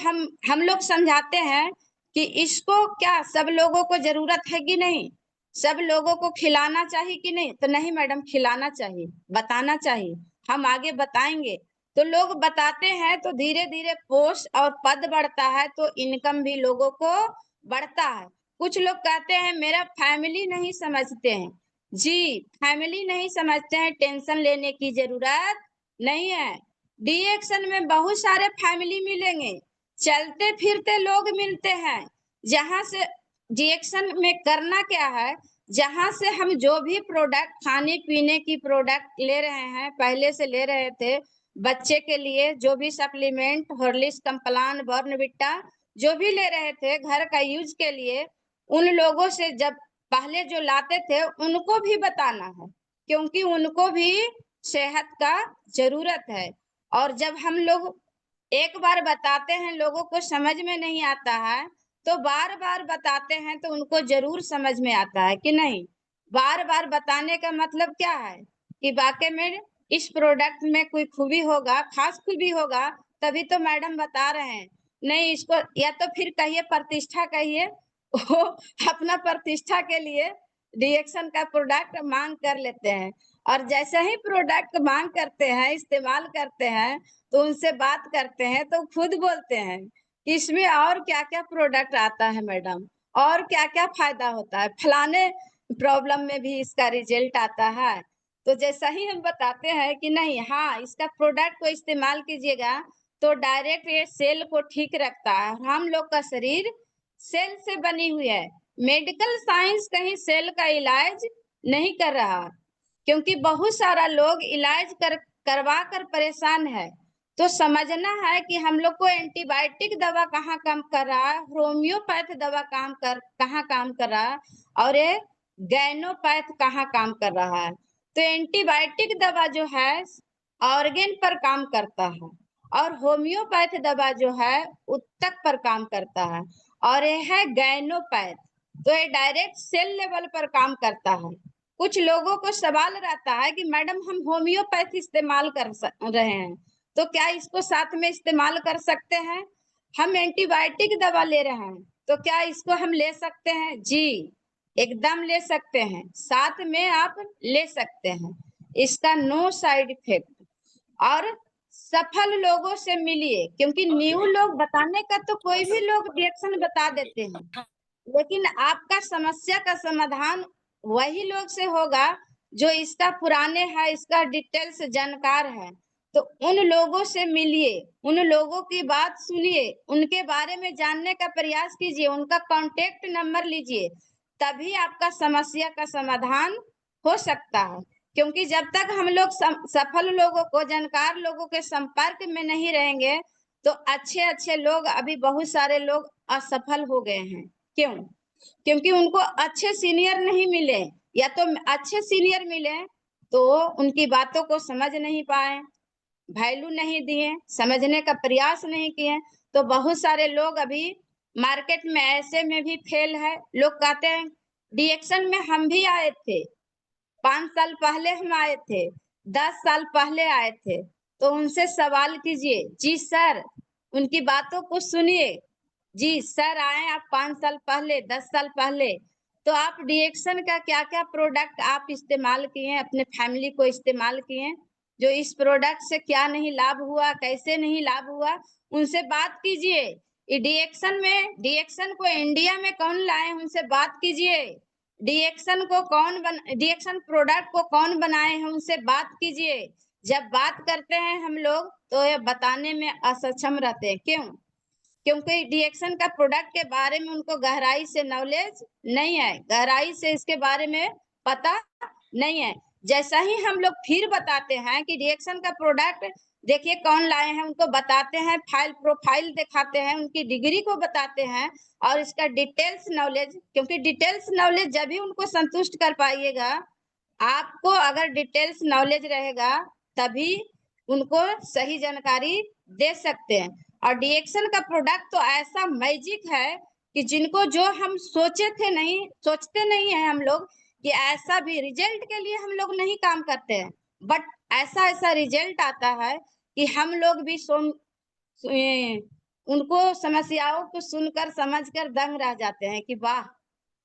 हम लोग समझाते हैं कि इसको क्या सब लोगों को जरूरत है कि नहीं, सब लोगों को खिलाना चाहिए कि नहीं? तो नहीं मैडम, खिलाना चाहिए, बताना चाहिए, हम आगे बताएंगे। तो लोग बताते हैं तो धीरे धीरे पोस्ट और पद बढ़ता है, तो इनकम भी लोगों को बढ़ता है। कुछ लोग कहते हैं मेरा फैमिली नहीं समझते हैं। जी, फैमिली नहीं समझते हैं, टेंशन लेने की जरूरत नहीं है। डी एक्शन में बहुत सारे फैमिली मिलेंगे, चलते फिरते लोग मिलते हैं। जहां से डी एक्शन में करना क्या है, जहां से हम जो भी प्रोडक्ट खाने पीने की प्रोडक्ट ले रहे हैं, पहले से ले रहे थे, बच्चे के लिए जो भी सप्लीमेंट हॉर्लिक्स कम्प्लान बॉर्नविटा जो भी ले रहे थे घर का यूज के लिए, उन लोगों से जब पहले जो लाते थे उनको भी बताना है, क्योंकि उनको भी सेहत का जरूरत है। और जब हम लोग एक बार बताते हैं लोगों को समझ में नहीं आता है तो बार बार बताते हैं तो उनको जरूर समझ में आता है कि नहीं। बार बार बताने का मतलब क्या है कि वाकई में इस प्रोडक्ट में कोई खूबी होगा, खास खूबी होगा, तभी तो मैडम बता रहे हैं। नहीं इसको, या तो फिर कहिए प्रतिष्ठा कहिए, वो अपना प्रतिष्ठा के लिए रिएक्शन का प्रोडक्ट मांग कर लेते हैं। और जैसे ही प्रोडक्ट मांग करते हैं, इस्तेमाल करते हैं, तो उनसे बात करते हैं तो खुद बोलते हैं कि इसमें और क्या क्या प्रोडक्ट आता है मैडम, और क्या क्या फायदा होता है, फलाने प्रॉब्लम में भी इसका रिजल्ट आता है। तो जैसा ही हम बताते हैं कि नहीं, हाँ इसका प्रोडक्ट को इस्तेमाल कीजिएगा तो डायरेक्ट ये सेल को ठीक रखता है। हम लोग का शरीर सेल से बनी हुई है। मेडिकल साइंस कहीं सेल का इलाज नहीं कर रहा, क्योंकि बहुत सारा लोग इलाज करवा कर परेशान है। तो समझना है कि हम लोग को एंटीबायोटिक दवा कहाँ काम कर रहा है, होम्योपैथ दवा कहाँ काम कर रहा है, और ये गैनोपैथ कहाँ काम कर रहा है। तो एंटीबायोटिक दवा जो है ऑर्गेन पर काम करता है, और होम्योपैथ दवा जो है उत्तक पर काम करता है, और ये है गैनोपैथ, तो ये डायरेक्ट सेल लेवल पर काम करता है। कुछ लोगों को सवाल रहता है कि मैडम हम होम्योपैथ इस्तेमाल कर रहे हैं, तो क्या इसको साथ में इस्तेमाल कर सकते हैं? हम एंटीबायोटिक दवा ले रहे हैं, तो क्या इसको हम ले सकते हैं? जी, एकदम ले सकते हैं, साथ में आप ले सकते हैं। इसका नो साइड इफेक्ट। और सफल लोगों से मिलिए, क्योंकि न्यू लोग बताने का तो कोई भी लोग रिएक्शन बता देते हैं, लेकिन आपका समस्या का समाधान वही लोग से होगा जो इसका पुराने है, इसका डिटेल से जानकार है। तो उन लोगों से मिलिए, उन लोगों की बात सुनिए, उनके बारे में जानने का प्रयास कीजिए, उनका कांटेक्ट नंबर लीजिए, तभी आपका समस्या का समाधान हो सकता है। क्योंकि जब तक हम लोग सफल लोगों को, जानकार लोगों के संपर्क में नहीं रहेंगे, तो अच्छे अच्छे लोग, अभी बहुत सारे लोग असफल हो गए हैं। क्यों? क्योंकि उनको अच्छे सीनियर नहीं मिले, या तो अच्छे सीनियर मिले तो उनकी बातों को समझ नहीं पाए, वैल्यू नहीं दिए, समझने का प्रयास नहीं किए। तो बहुत सारे लोग अभी मार्केट में ऐसे में भी फेल है। लोग कहते हैं डिएक्शन में हम भी आए थे, 5 साल पहले हम आए थे, 10 साल पहले आए थे। तो उनसे सवाल कीजिए, जी सर, उनकी बातों को सुनिए, जी सर आए आप 5 साल पहले, 10 साल पहले, तो आप डिएक्शन का क्या क्या प्रोडक्ट आप इस्तेमाल किए, अपने फैमिली को इस्तेमाल किए, जो इस प्रोडक्ट से क्या नहीं लाभ हुआ, कैसे नहीं लाभ हुआ, उनसे बात कीजिए। डिएक्शन को इंडिया में कौन लाए, उनसे बात कीजिए। डिएक्शन प्रोडक्ट को कौन बनाए हैं, उनसे बात कीजिए। जब बात करते हैं हम लोग तो ये बताने में असक्षम रहते हैं। क्यों? क्योंकि डिएक्शन का प्रोडक्ट के बारे में उनको गहराई से नॉलेज नहीं है, गहराई से इसके बारे में पता नहीं है। जैसा ही हम लोग फिर बताते हैं कि डिएक्शन का प्रोडक्ट देखिए कौन लाए हैं, उनको बताते हैं, फाइल प्रोफाइल दिखाते हैं, उनकी डिग्री को बताते हैं, और इसका डिटेल्स नॉलेज, क्योंकि डिटेल्स नॉलेज जब भी उनको संतुष्ट कर पाइएगा, आपको अगर डिटेल्स नॉलेज रहेगा तभी उनको सही जानकारी दे सकते हैं। और डिएक्शन का प्रोडक्ट तो ऐसा मैजिक है कि जिनको जो हम सोचते नहीं है हम लोग कि ऐसा भी रिजल्ट के लिए हम लोग नहीं काम करते हैं, बट ऐसा ऐसा रिजल्ट आता है कि हम लोग भी उनको समस्याओं को सुनकर समझकर दंग रह जाते हैं कि वाह,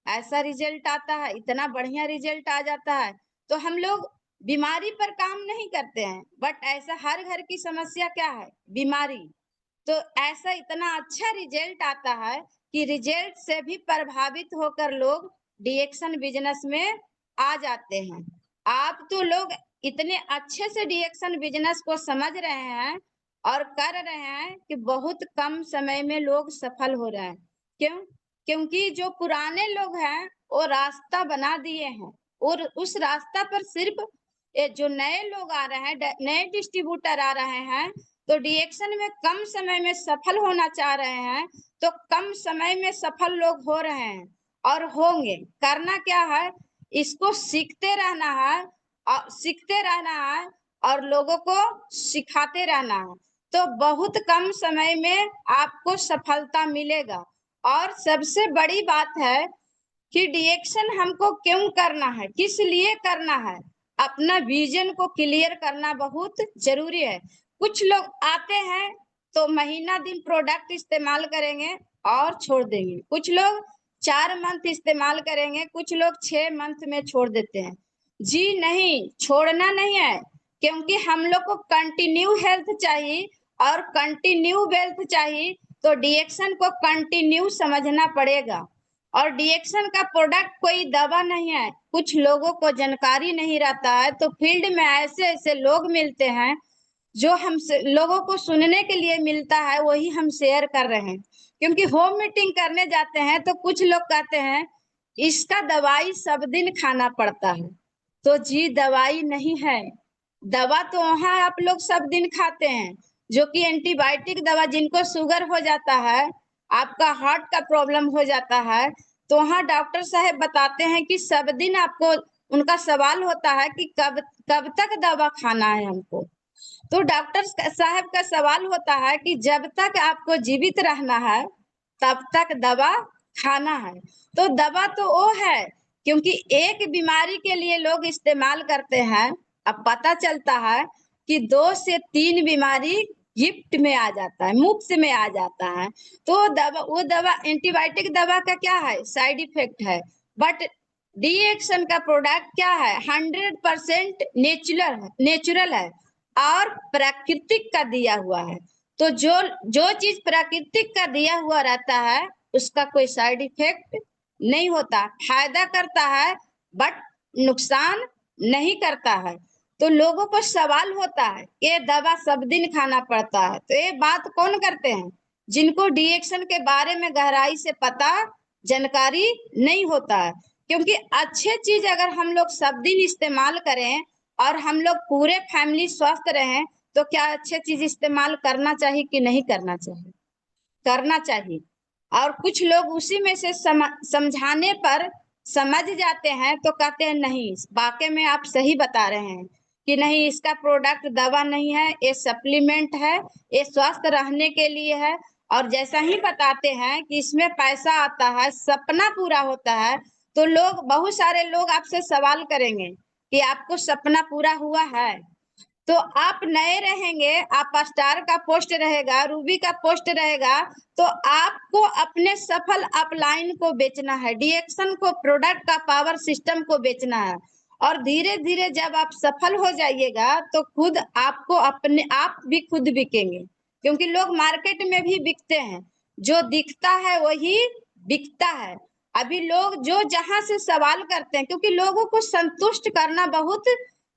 ऐसा रिजल्ट आता है, इतना बढ़िया रिजल्ट आ जाता है। तो हम लोग बीमारी पर काम नहीं करते हैं, बट ऐसा हर घर की समस्या क्या है? बीमारी। तो ऐसा इतना अच्छा रिजल्ट आता है कि रिजल्ट से भी प्रभावित होकर लोग डिएक्शन बिजनेस में आ जाते हैं। आप तो लोग इतने अच्छे से डिएक्शन बिजनेस को समझ रहे हैं और कर रहे हैं कि बहुत कम समय में लोग सफल हो रहे हैं। क्यों? क्योंकि जो पुराने लोग हैं वो रास्ता बना दिए हैं, और उस रास्ता पर सिर्फ जो नए लोग आ रहे हैं, नए डिस्ट्रीब्यूटर आ रहे हैं, तो डिएक्शन में कम समय में सफल होना चाह रहे हैं, तो कम समय में सफल लोग हो रहे हैं और होंगे। करना क्या है? इसको सीखते रहना है और लोगों को सिखाते रहना है। तो बहुत कम समय में आपको सफलता मिलेगा। और सबसे बड़ी बात है कि डिएक्शन हमको क्यों करना है, किस लिए करना है, अपना विजन को क्लियर करना बहुत जरूरी है। कुछ लोग आते हैं तो महीना दिन प्रोडक्ट इस्तेमाल करेंगे और छोड़ देंगे, कुछ लोग 4 मंथ इस्तेमाल करेंगे, कुछ लोग 6 मंथ में छोड़ देते हैं। जी नहीं, छोड़ना नहीं है, क्योंकि हम लोग को कंटिन्यू हेल्थ चाहिए और कंटिन्यू वेल्थ चाहिए, तो डिएक्शन को कंटिन्यू समझना पड़ेगा। और डिएक्शन का प्रोडक्ट कोई दवा नहीं है। कुछ लोगों को जानकारी नहीं रहता है, तो फील्ड में ऐसे ऐसे लोग मिलते हैं जो हम लोगों को सुनने के लिए मिलता है वही हम शेयर कर रहे हैं। क्योंकि होम मीटिंग करने जाते हैं तो कुछ लोग कहते हैं इसका दवाई सब दिन खाना पड़ता है। तो जी दवाई नहीं है, दवा तो वहाँ आप लोग सब दिन खाते हैं, जो कि एंटीबायोटिक दवा, जिनको शुगर हो जाता है, आपका हार्ट का प्रॉब्लम हो जाता है, तो वहाँ डॉक्टर साहब बताते हैं कि सब दिन आपको, उनका सवाल होता है कि कब कब तक दवा खाना है हमको। तो डॉक्टर साहब का सवाल होता है कि जब तक आपको जीवित रहना है तब तक दवा खाना है। तो दवा तो वो है, क्योंकि एक बीमारी के लिए लोग इस्तेमाल करते हैं। अब पता चलता है कि 2 से 3 बीमारी गिफ्ट में आ जाता है, मुफ्त में आ जाता है। तो वो दवा एंटीबायोटिक दवा का क्या है, साइड इफेक्ट है। बट डी एक्शन का प्रोडक्ट क्या है, 100% नेचुरल है और प्राकृतिक का दिया हुआ है। तो जो जो चीज प्राकृतिक का दिया हुआ रहता है उसका कोई साइड इफेक्ट नहीं होता, फायदा करता है बट नुकसान नहीं करता है। तो लोगों को सवाल होता है ये दवा सब दिन खाना पड़ता है, तो ये बात कौन करते हैं, जिनको डिएक्शन के बारे में गहराई से पता जानकारी नहीं होता है। क्योंकि अच्छे चीज अगर हम लोग सब दिन इस्तेमाल करें और हम लोग पूरे फैमिली स्वस्थ रहें, तो क्या अच्छे चीज इस्तेमाल करना चाहिए कि नहीं करना चाहिए, करना चाहिए। और कुछ लोग उसी में से समझाने पर समझ जाते हैं तो कहते हैं नहीं वाकई में आप सही बता रहे हैं कि नहीं इसका प्रोडक्ट दवा नहीं है, ये सप्लीमेंट है, ये स्वस्थ रहने के लिए है। और जैसा ही बताते हैं कि इसमें पैसा आता है, सपना पूरा होता है, तो लोग, बहुत सारे लोग आपसे सवाल करेंगे कि आपको सपना पूरा हुआ है। तो आप नए रहेंगे, आप स्टार का पोस्ट रहेगा, रूबी का पोस्ट रहेगा, तो आपको अपने सफल अपलाइन को बेचना है, डीएक्शन को, प्रोडक्ट का पावर सिस्टम को बेचना है। और धीरे धीरे जब आप सफल हो जाइएगा तो खुद आपको अपने आप भी खुद बिकेंगे, क्योंकि लोग मार्केट में भी बिकते हैं, जो दिखता है वही बिकता है। अभी लोग जो जहां से सवाल करते हैं, क्योंकि लोगों को संतुष्ट करना बहुत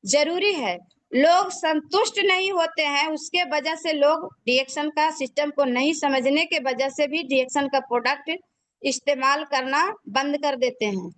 जरूरी है, लोग संतुष्ट नहीं होते हैं, उसके वजह से लोग डीएक्शन का सिस्टम को नहीं समझने के वजह से भी डीएक्शन का प्रोडक्ट इस्तेमाल करना बंद कर देते हैं,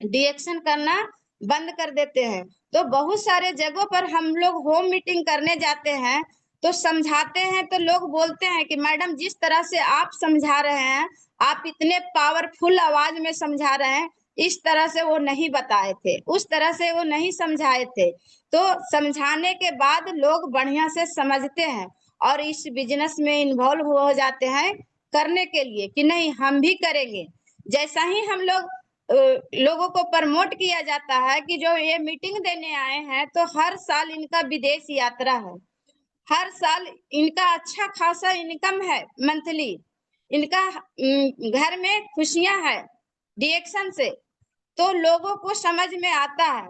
डीएक्शन करना बंद कर देते हैं। तो बहुत सारे जगहों पर हम लोग होम मीटिंग करने जाते हैं तो समझाते हैं, तो लोग बोलते हैं कि मैडम जिस तरह से आप समझा रहे हैं, आप इतने पावरफुल आवाज में समझा रहे हैं, इस तरह से वो नहीं बताए थे, उस तरह से वो नहीं समझाए थे। तो समझाने के बाद लोग बढ़िया से समझते हैं और इस बिजनेस में इन्वॉल्व हो जाते हैं करने के लिए कि नहीं हम भी करेंगे। जैसा ही हम लोग लोगों को प्रमोट किया जाता है कि जो ये मीटिंग देने आए हैं, तो हर साल इनका विदेश यात्रा है, हर साल इनका अच्छा खासा इनकम है मंथली, इनका घर में खुशियां है डीएक्शन से, तो लोगों को समझ में आता है।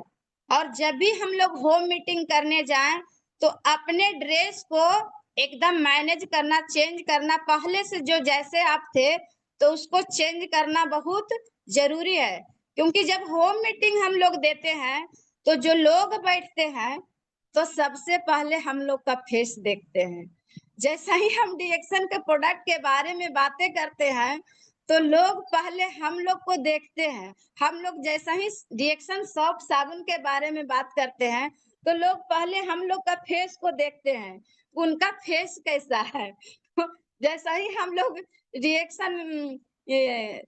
और जब भी हम लोग होम मीटिंग करने जाएं तो अपने ड्रेस को एकदम मैनेज करना, चेंज करना, पहले से जो जैसे आप थे तो उसको चेंज करना बहुत जरूरी है। क्योंकि जब होम मीटिंग हम लोग देते हैं तो जो लोग बैठते हैं तो सबसे पहले हम लोग का फेस देखते हैं। जैसा ही हम डीएक्शन के प्रोडक्ट के बारे में बातें करते हैं तो लोग पहले हम लोग को देखते हैं। हम लोग जैसा ही डीएक्शन सॉप साबुन के बारे में बात करते हैं तो लोग पहले हम लोग का फेस को देखते हैं, उनका फेस कैसा है। जैसा ही हम लोग रिएक्शन ये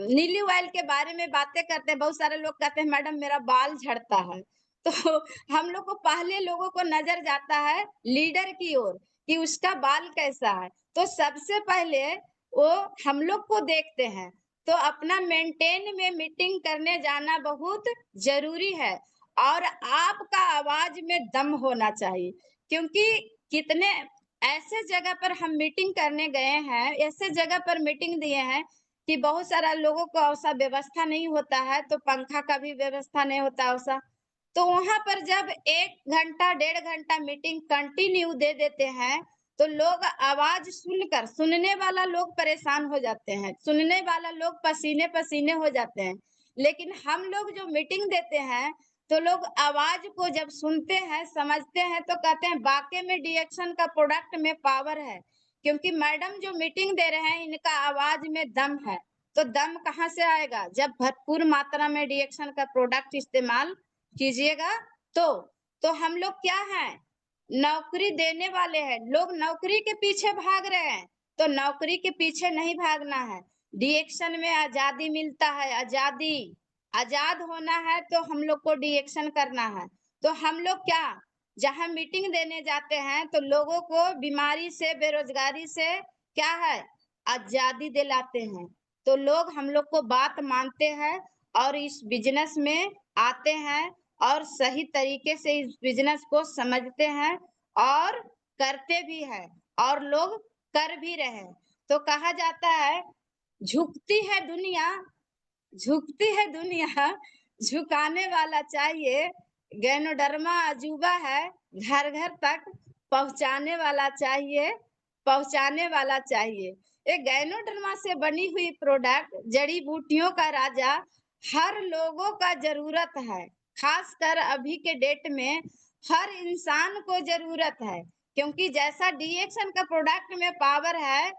नीली ऑयल के बारे में बातें करते हैं, बहुत सारे लोग कहते हैं मैडम मेरा बाल झड़ता है, तो हम लोग को पहले, लोगों को नजर जाता है लीडर की ओर कि उसका बाल कैसा है, तो सबसे पहले वो हम लोग को देखते हैं। तो अपना मेंटेन में मीटिंग करने जाना बहुत जरूरी है और आपका आवाज में दम होना चाहिए। क्योंकि कितने ऐसे जगह पर हम मीटिंग करने गए हैं, ऐसे जगह पर मीटिंग दिए हैं कि बहुत सारा लोगों को ऐसा व्यवस्था नहीं होता है, तो पंखा का भी व्यवस्था नहीं होता वैसा, तो वहां पर जब 1 घंटा 1.5 घंटा मीटिंग कंटिन्यू दे देते हैं तो लोग आवाज सुनकर, सुनने वाला लोग परेशान हो जाते हैं, सुनने वाला लोग पसीने पसीने हो जाते हैं। लेकिन हम लोग जो मीटिंग देते हैं तो लोग आवाज को जब सुनते हैं, समझते हैं, तो कहते हैं वाकई में डीएक्शन का प्रोडक्ट में पावर है, क्योंकि मैडम जो मीटिंग दे रहे हैं इनका आवाज में दम है। तो दम कहाँ से आएगा? जब भरपूर मात्रा में डीएक्शन का प्रोडक्ट इस्तेमाल कीजिएगा तो हम लोग क्या हैं? नौकरी देने वाले हैं। लोग नौकरी के पीछे भाग रहे हैं, तो नौकरी के पीछे नहीं भागना है। डीएक्शन में आजादी मिलता है, आजादी। आजाद होना है तो हम लोग को डीएक्शन करना है। तो हम लोग क्या, जहां मीटिंग देने जाते हैं तो लोगों को बीमारी से, बेरोजगारी से क्या है, आजादी दिलाते हैं। तो लोग हम लोग को बात मानते हैं और इस बिजनेस में आते हैं और सही तरीके से इस बिजनेस को समझते हैं और करते भी हैं, और लोग कर भी रहे हैं। तो कहा जाता है झुकती है दुनिया, झुकती है दुनिया, झुकाने वाला चाहिए। गैनोडर्मा अजूबा है, घर घर तक पहुंचाने वाला चाहिए, पहुंचाने वाला चाहिए। ये गैनोडर्मा से बनी हुई प्रोडक्ट, जड़ी बूटियों का राजा, हर लोगों का जरूरत है। खासकर अभी के डेट में हर इंसान को जरूरत है, क्योंकि जैसा डीएक्शन का प्रोडक्ट में पावर है,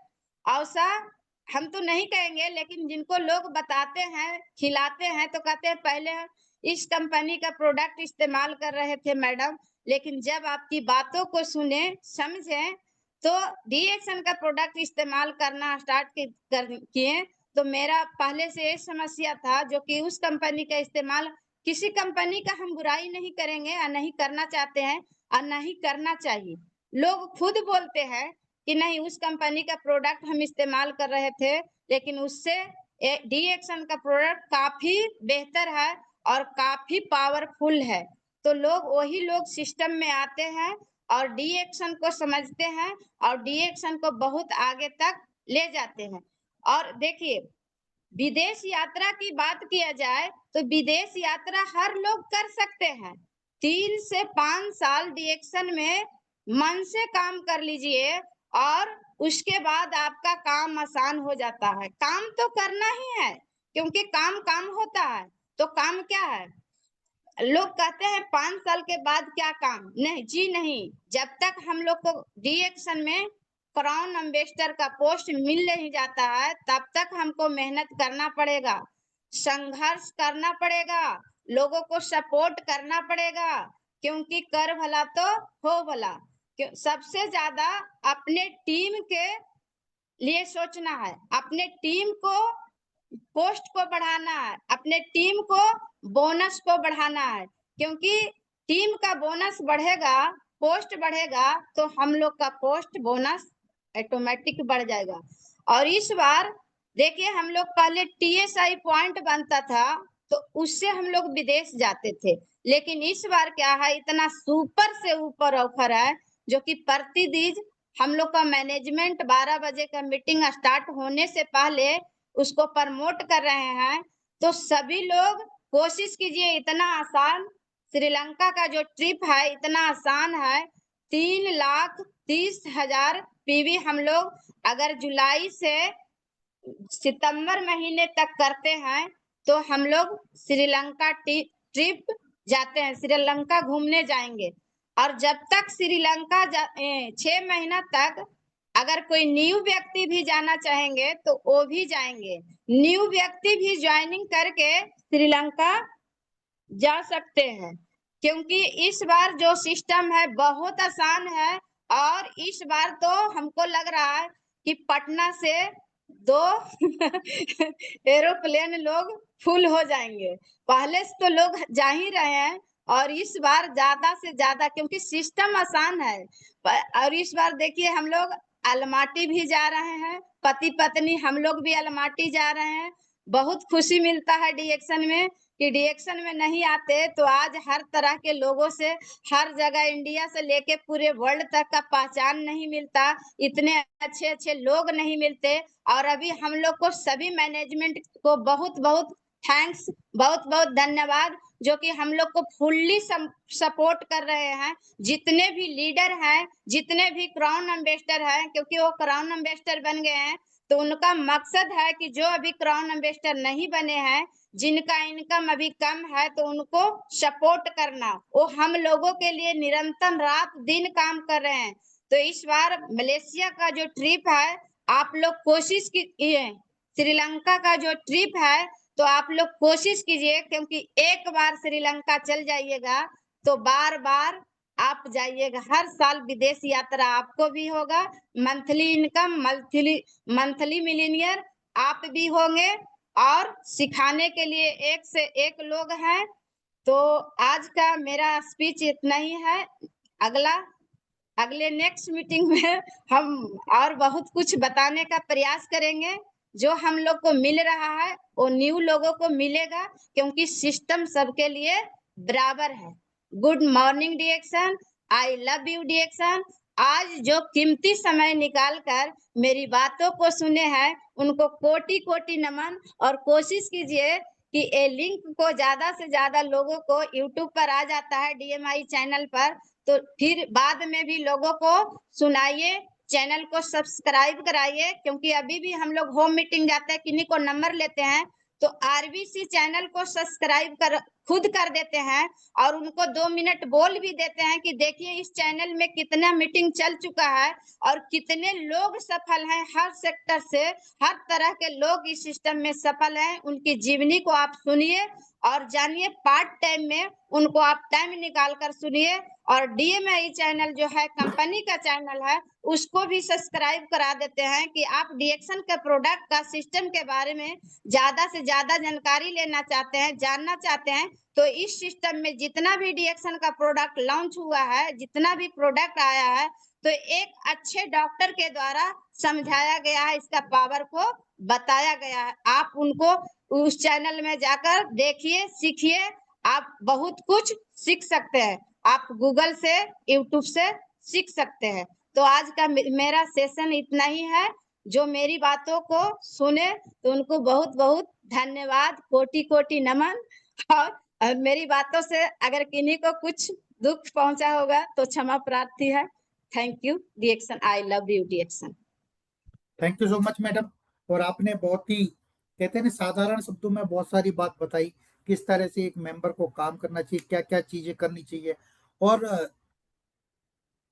ऐसा हम तो नहीं कहेंगे, लेकिन जिनको लोग बताते हैं, खिलाते हैं, तो कहते हैं पहले हम इस कंपनी का प्रोडक्ट इस्तेमाल कर रहे थे मैडम, लेकिन जब आपकी बातों को सुने, समझे, तो डीएक्शन का प्रोडक्ट इस्तेमाल करना स्टार्ट किए। तो मेरा पहले से ये समस्या था, जो कि उस कंपनी का इस्तेमाल, किसी कंपनी का हम बुराई नहीं करेंगे और नहीं करना चाहते हैं और नहीं करना चाहिए। लोग खुद बोलते हैं कि नहीं, उस कंपनी का प्रोडक्ट हम इस्तेमाल कर रहे थे, लेकिन उससे डीएक्शन का प्रोडक्ट काफी बेहतर है और काफी पावरफुल है। तो लोग, वही लोग सिस्टम में आते हैं और डीएक्शन को समझते हैं और डीएक्शन को बहुत आगे तक ले जाते हैं। और देखिए, विदेश यात्रा की बात किया जाए तो विदेश यात्रा हर लोग कर सकते हैं। 3 से 5 साल डीएक्शन में मन से काम कर लीजिए और उसके बाद आपका काम आसान हो जाता है। काम तो करना ही है, क्योंकि काम काम होता है। तो काम क्या है? लोग कहते हैं 5 साल के बाद क्या काम? नहीं जी नहीं, जब तक हम लोग को डीएक्शन में क्राउन एम्बेसडर का पोस्ट मिल नहीं जाता है, तब तक हमको मेहनत करना पड़ेगा, संघर्ष करना पड़ेगा, लोगों को सपोर्ट करना पड़ेगा, क्योंकि कर भला तो हो भला। सबसे ज्यादा अपने टीम के लिए सोचना है, अपने टीम को, पोस्ट को बढ़ाना है, अपने टीम को बोनस को बढ़ाना है, क्योंकि टीम का बोनस बढ़ेगा, पोस्ट बढ़ेगा, तो हम लोग का पोस्ट बोनस ऑटोमेटिक बढ़ जाएगा। और इस बार देखिए, हम लोग पहले टीएसआई पॉइंट बनता था तो उससे हम लोग विदेश जाते थे, लेकिन इस बार क्या है, इतना सुपर से ऊपर ऑफर है, जो कि प्रतिदिन हम लोग का मैनेजमेंट 12 बजे का मीटिंग स्टार्ट होने से पहले उसको प्रमोट कर रहे हैं। तो सभी लोग कोशिश कीजिए, इतना आसान श्रीलंका का जो ट्रिप है इतना आसान है। 3,30,000 पीवी हम लोग अगर जुलाई से सितंबर महीने तक करते हैं तो हम लोग श्रीलंका ट्रिप जाते हैं, श्रीलंका घूमने जाएंगे। और जब तक श्रीलंका 6 महीना तक अगर कोई न्यू व्यक्ति भी जाना चाहेंगे तो वो भी जाएंगे, न्यू व्यक्ति भी ज्वाइनिंग करके श्रीलंका जा सकते हैं, क्योंकि इस बार जो सिस्टम है बहुत आसान है। और इस बार तो हमको लग रहा है कि पटना से 2 एरोप्लेन लोग फुल हो जाएंगे। पहले से तो लोग जा ही रहे हैं, और इस बार ज्यादा से ज्यादा, क्योंकि सिस्टम आसान है। और इस बार देखिए, हम लोग अलमाटी भी जा रहे हैं, पति पत्नी हम लोग भी अलमाटी जा रहे हैं। बहुत खुशी मिलता है डीएक्शन में, कि डीएक्शन में नहीं आते तो आज हर तरह के लोगों से, हर जगह इंडिया से लेके पूरे वर्ल्ड तक का पहचान नहीं मिलता, इतने अच्छे अच्छे लोग नहीं मिलते। और अभी हम लोग को सभी मैनेजमेंट को बहुत बहुत थैंक्स, बहुत बहुत धन्यवाद, जो कि हम लोग को फुल्ली सपोर्ट कर रहे हैं। जितने भी लीडर हैं, जितने भी क्राउन एम्बेसडर हैं, क्योंकि वो क्राउन एम्बेसडर बन गए हैं, तो उनका मकसद है कि जो अभी क्राउन एम्बेसडर नहीं बने हैं जिनका इनकम अभी कम है तो उनको सपोर्ट करना। वो हम लोगों के लिए निरंतर रात दिन काम कर रहे हैं। तो इस बार मलेशिया का जो ट्रिप है आप लोग कोशिश कीजिए, श्रीलंका का जो ट्रिप है तो आप लोग कोशिश कीजिए, क्योंकि एक बार श्रीलंका चल जाइएगा तो बार बार आप जाइएगा। हर साल विदेश यात्रा आपको भी होगा, मंथली इनकम मंथली मिलीनियर आप भी होंगे, और सिखाने के लिए एक से एक लोग हैं। तो आज का मेरा स्पीच इतना ही है। अगले नेक्स्ट मीटिंग में हम और बहुत कुछ बताने का प्रयास करेंगे। जो हम लोग को मिल रहा है वो न्यू लोगों को मिलेगा, क्योंकि सिस्टम सबके लिए बराबर है। Good morning DXN, I love you DXN. आज जो कीमती समय निकाल कर मेरी बातों को सुने हैं उनको कोटि कोटि नमन। और कोशिश कीजिए कि ये लिंक को ज्यादा से ज्यादा लोगों को, यूट्यूब पर आ जाता है DMI चैनल पर, तो फिर बाद में भी लोगों को सुनाइए, चैनल को सब्सक्राइब कराइए। क्योंकि अभी भी हम लोग होम मीटिंग जाते हैं, किन्हीं को नंबर लेते हैं तो RBC चैनल को सब्सक्राइब खुद कर देते हैं, और उनको 2 मिनट बोल भी देते हैं कि देखिए इस चैनल में कितना मीटिंग चल चुका है और कितने लोग सफल हैं। हर सेक्टर से हर तरह के लोग इस सिस्टम में सफल हैं। उनकी जीवनी को आप सुनिए और जानिए। पार्ट टाइम में उनको आप टाइम निकाल कर सुनिए। और DMI चैनल जो है कंपनी का चैनल है, उसको भी सब्सक्राइब करा देते हैं कि आप डिएक्शन के प्रोडक्ट का सिस्टम के बारे में ज्यादा से ज्यादा जानकारी लेना चाहते हैं, जानना चाहते हैं। तो इस सिस्टम में जितना भी डिएक्शन का प्रोडक्ट लॉन्च हुआ है, जितना भी प्रोडक्ट आया है, तो एक अच्छे डॉक्टर के द्वारा समझाया गया है, इसका पावर को बताया गया है। आप उनको उस चैनल में जाकर देखिए, सीखिए, आप बहुत कुछ सीख सकते हैं। आप गूगल से, यूट्यूब से सीख सकते हैं। तो आज का मेरा सेशन इतना ही है। जो मेरी बातों को सुने तो उनको बहुत बहुत धन्यवाद, कोटि कोटि नमन। और मेरी बातों से अगर किन्हीं को कुछ दुख पहुंचा होगा तो क्षमा प्रार्थी है। Thank you DXN, I love you DXN. Thank you so much madam. और आपने बहुत ही, कहते हैं ना, साधारण शब्दों में बहुत सारी बात बताई, किस तरह से एक मेंबर को काम करना चाहिए, क्या क्या चीजें करनी चाहिए। और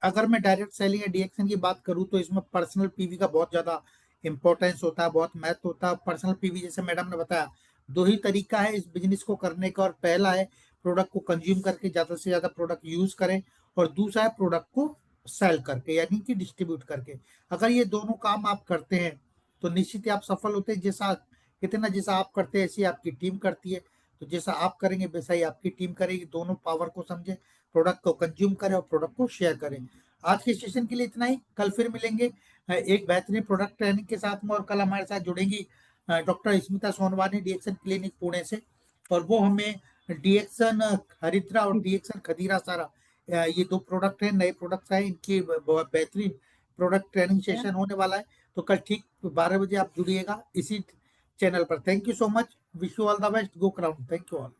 अगर मैं डायरेक्ट सेलिंग या डिएक्शन की बात करूं तो इसमें पर्सनल पीवी का बहुत ज्यादा इंपॉर्टेंस होता है, बहुत महत्व होता है। पर्सनल पीवी जैसे मैडम ने बताया, दो ही तरीका है इस बिजनेस को करने का। और पहला है प्रोडक्ट को कंज्यूम करके ज्यादा से ज्यादा प्रोडक्ट यूज करें, और दूसरा है प्रोडक्ट को सेल करके, यानी कि डिस्ट्रीब्यूट करके। अगर ये दोनों काम आप करते हैं तो निश्चित ही आप सफल होते हैं। जैसा कितना जैसा आप करते हैं ऐसी आपकी टीम करती है, तो जैसा आप करेंगे वैसा ही आपकी टीम करेगी। दोनों पावर को समझे, प्रोडक्ट को कंज्यूम करें और प्रोडक्ट को शेयर करें। आज के सेशन के लिए इतना ही। कल फिर मिलेंगे एक बेहतरीन प्रोडक्ट ट्रेनिंग के साथ में। और कल हमारे साथ जुड़ेंगी डॉक्टर स्मिता सोनवानी, डिएक्शन क्लिनिक पुणे से। और वो हमें डिएक्शन हरिद्रा और डिएक्शन खदीरा सारा, ये दो प्रोडक्ट हैं, नए प्रोडक्ट्स हैं, इनकी बेहतरीन प्रोडक्ट ट्रेनिंग सेशन होने वाला है। तो कल ठीक 12 बजे आप जुड़िएगा इसी चैनल पर। Thank you so much, wish you all the best, go crown. Thank you all.